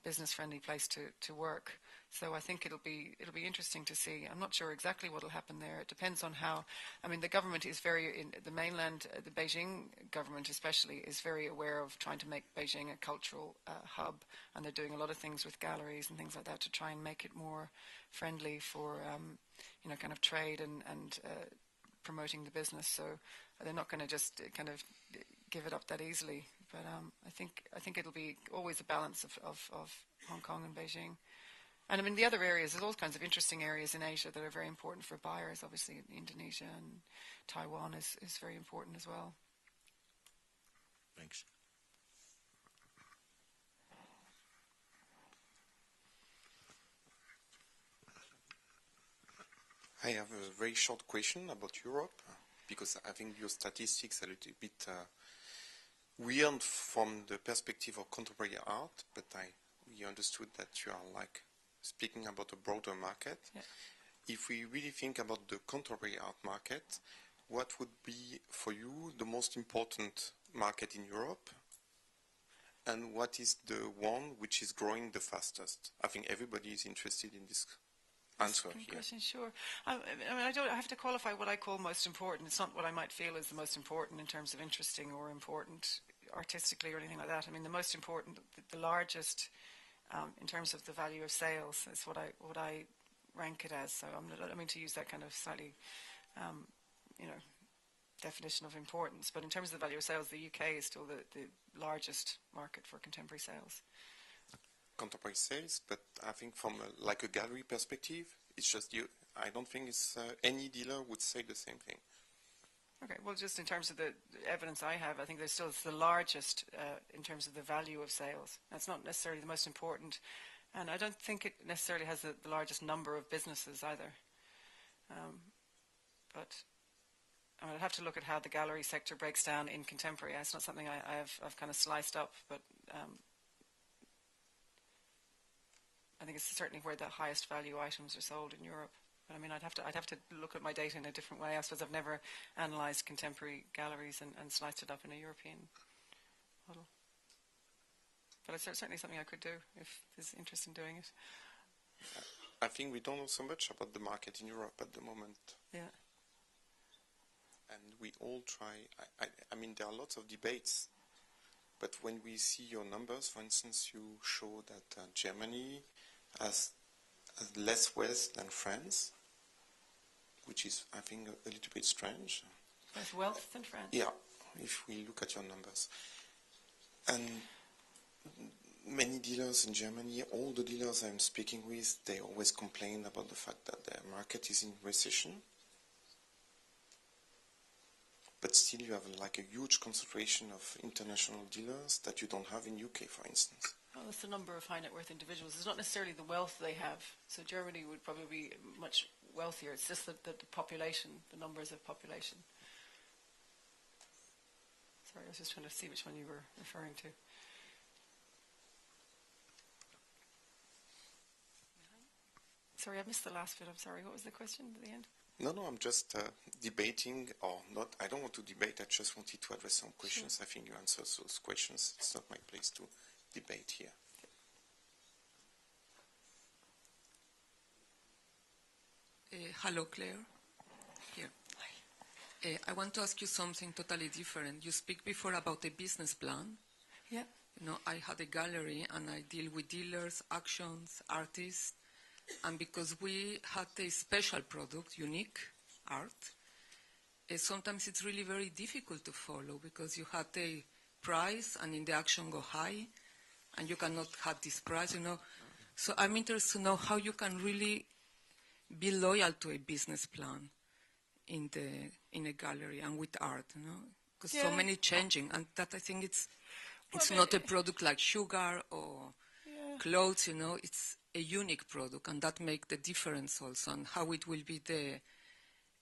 business-friendly place to work. So I think it'll be interesting to see. I'm not sure exactly what will happen there. It depends on how. I mean, the government is the mainland, the Beijing government especially, is very aware of trying to make Beijing a cultural hub, and they're doing a lot of things with galleries and things like that to try and make it more friendly for, kind of trade and promoting the business. So they're not going to just kind of give it up that easily. But I think it'll be always a balance of Hong Kong and Beijing. And I mean, the other areas, there's all kinds of interesting areas in Asia that are very important for buyers. Obviously, Indonesia and Taiwan is very important as well. Thanks. I have a very short question about Europe, because I think your statistics are a little bit weird from the perspective of contemporary art, but we understood that you are like speaking about a broader market. Yeah. If we really think about the contemporary art market, what would be for you the most important market in Europe? And what is the one which is growing the fastest? I think everybody is interested in this answer here. Question, sure. I have to qualify what I call most important. It's not what I might feel is the most important in terms of interesting or important artistically or anything like that. I mean, the most important, the largest, in terms of the value of sales, is what I rank it as. So I mean to use that kind of slightly, definition of importance. But in terms of the value of sales, the UK is still the largest market for contemporary sales. Contemporary sales, but I think from a gallery perspective, it's just you. I don't think any dealer would say the same thing. Okay, well, just in terms of the evidence I have, I think it's the largest in terms of the value of sales. That's not necessarily the most important, and I don't think it necessarily has the largest number of businesses either. But I'd have to look at how the gallery sector breaks down in contemporary. It's not something I've kind of sliced up, but I think it's certainly where the highest value items are sold in Europe. But I mean, I'd have to look at my data in a different way. I suppose I've never analysed contemporary galleries and sliced it up in a European model. but it's certainly something I could do if there's interest in doing it. I think we don't know so much about the market in Europe at the moment. Yeah. And we all try, I mean, there are lots of debates, but when we see your numbers, for instance, you show that Germany has less wealth than France, which is, I think, a little bit strange. Less wealth than France? Yeah, if we look at your numbers. And many dealers in Germany, all the dealers I'm speaking with, they always complain about the fact that their market is in recession. But still you have like a huge concentration of international dealers that you don't have in UK, for instance. Well, that's the number of high net worth individuals. It's not necessarily the wealth they have. So Germany would probably be much wealthier. It's just the population, the numbers of population. Sorry, I was just trying to see which one you were referring to. Sorry, I missed the last bit. I'm sorry. What was the question at the end? No, I'm just debating, or not. I don't want to debate. I just wanted to address some questions. Sure. I think you answered those questions. It's not my place to debate here. Hello, Claire. Here. Hi. I want to ask you something totally different. You speak before about a business plan. Yeah. You know, I had a gallery and I deal with dealers, auctions, artists. And because we had a special product, unique art, sometimes it's really very difficult to follow because you had a price and in the auction go high and you cannot have this price, you know. So I'm interested to know how you can really be loyal to a business plan in a gallery and with art, you know, because so many changing, and that I think it's not a product like sugar or clothes, you know, it's a unique product, and that makes the difference also, and how it will be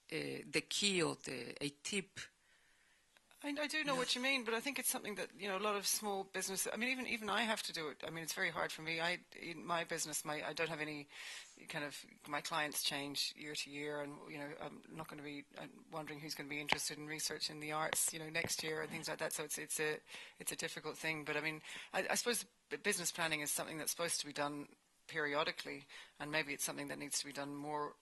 the key or a tip. I do know what you mean, but I think it's something that, you know, a lot of small business, I mean, even I have to do it. I mean, it's very hard for me. In my business, I don't have any kind of, my clients change year to year, and, you know, I'm not going to be wondering who's going to be interested in research in the arts, you know, next year and things like that. So it's a difficult thing. But I mean, I suppose business planning is something that's supposed to be done periodically, and maybe it's something that needs to be done more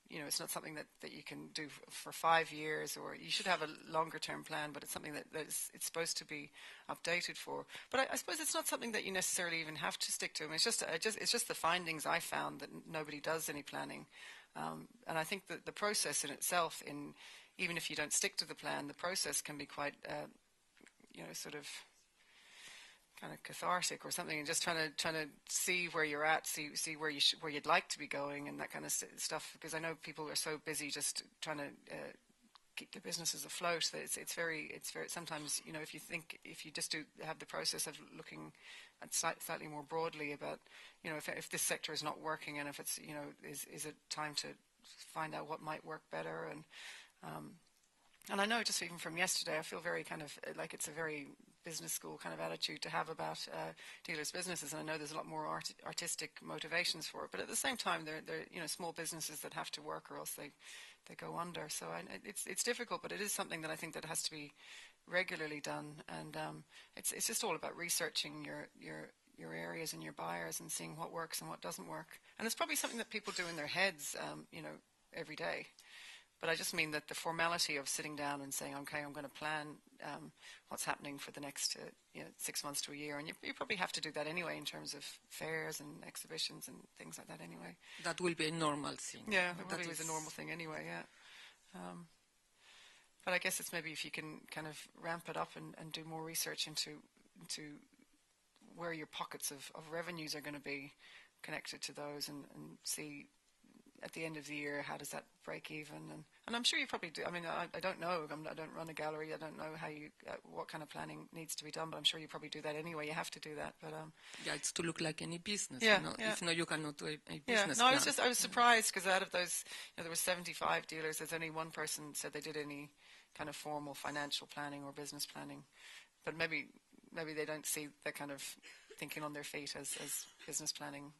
you know, it's not something that you can do for 5 years, or you should have a longer term plan, but it's something it's supposed to be updated for. But I suppose it's not something that you necessarily even have to stick to. I mean, it's just the findings I found that nobody does any planning. And I think that the process in itself, even if you don't stick to the plan, the process can be quite, you know, sort of kind of cathartic or something, and just trying to see where you're at, see where you'd like to be going, and that kind of stuff. Because I know people are so busy just trying to keep their businesses afloat that it's very sometimes, you know, if you just have the process of looking at slightly more broadly about, you know, if this sector is not working, and if it's, you know, is it time to find out what might work better, and I know just even from yesterday, I feel very kind of like it's a very business school kind of attitude to have about dealers' businesses, and I know there's a lot more artistic motivations for it. But at the same time, they're you know, small businesses that have to work, or else they go under. So it's difficult, but it is something that I think that has to be regularly done, and it's just all about researching your areas and your buyers and seeing what works and what doesn't work. And it's probably something that people do in their heads, you know, every day. But I just mean that the formality of sitting down and saying, okay, I'm going to plan what's happening for the next 6 months to a year. And you probably have to do that anyway in terms of fairs and exhibitions and things like that anyway. That will be a normal thing. Yeah, it probably was a normal thing anyway, yeah. But I guess it's maybe if you can kind of ramp it up and do more research into where your pockets of revenues are going to be connected to those, and see at the end of the year, how does that break even? And I'm sure you probably do. I mean, I don't know. I don't run a gallery. I don't know how what kind of planning needs to be done, but I'm sure you probably do that anyway. You have to do that. But yeah, it's to look like any business. Yeah, you know? Yeah. If not, you cannot do a business No, plan. I was surprised because out of those, you know, there were 75 dealers. There's only one person said they did any kind of formal financial planning or business planning. But maybe they don't see that kind of thinking on their feet as business planning.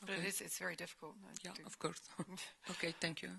But Okay. it's very difficult. Yeah, of course. Okay, thank you.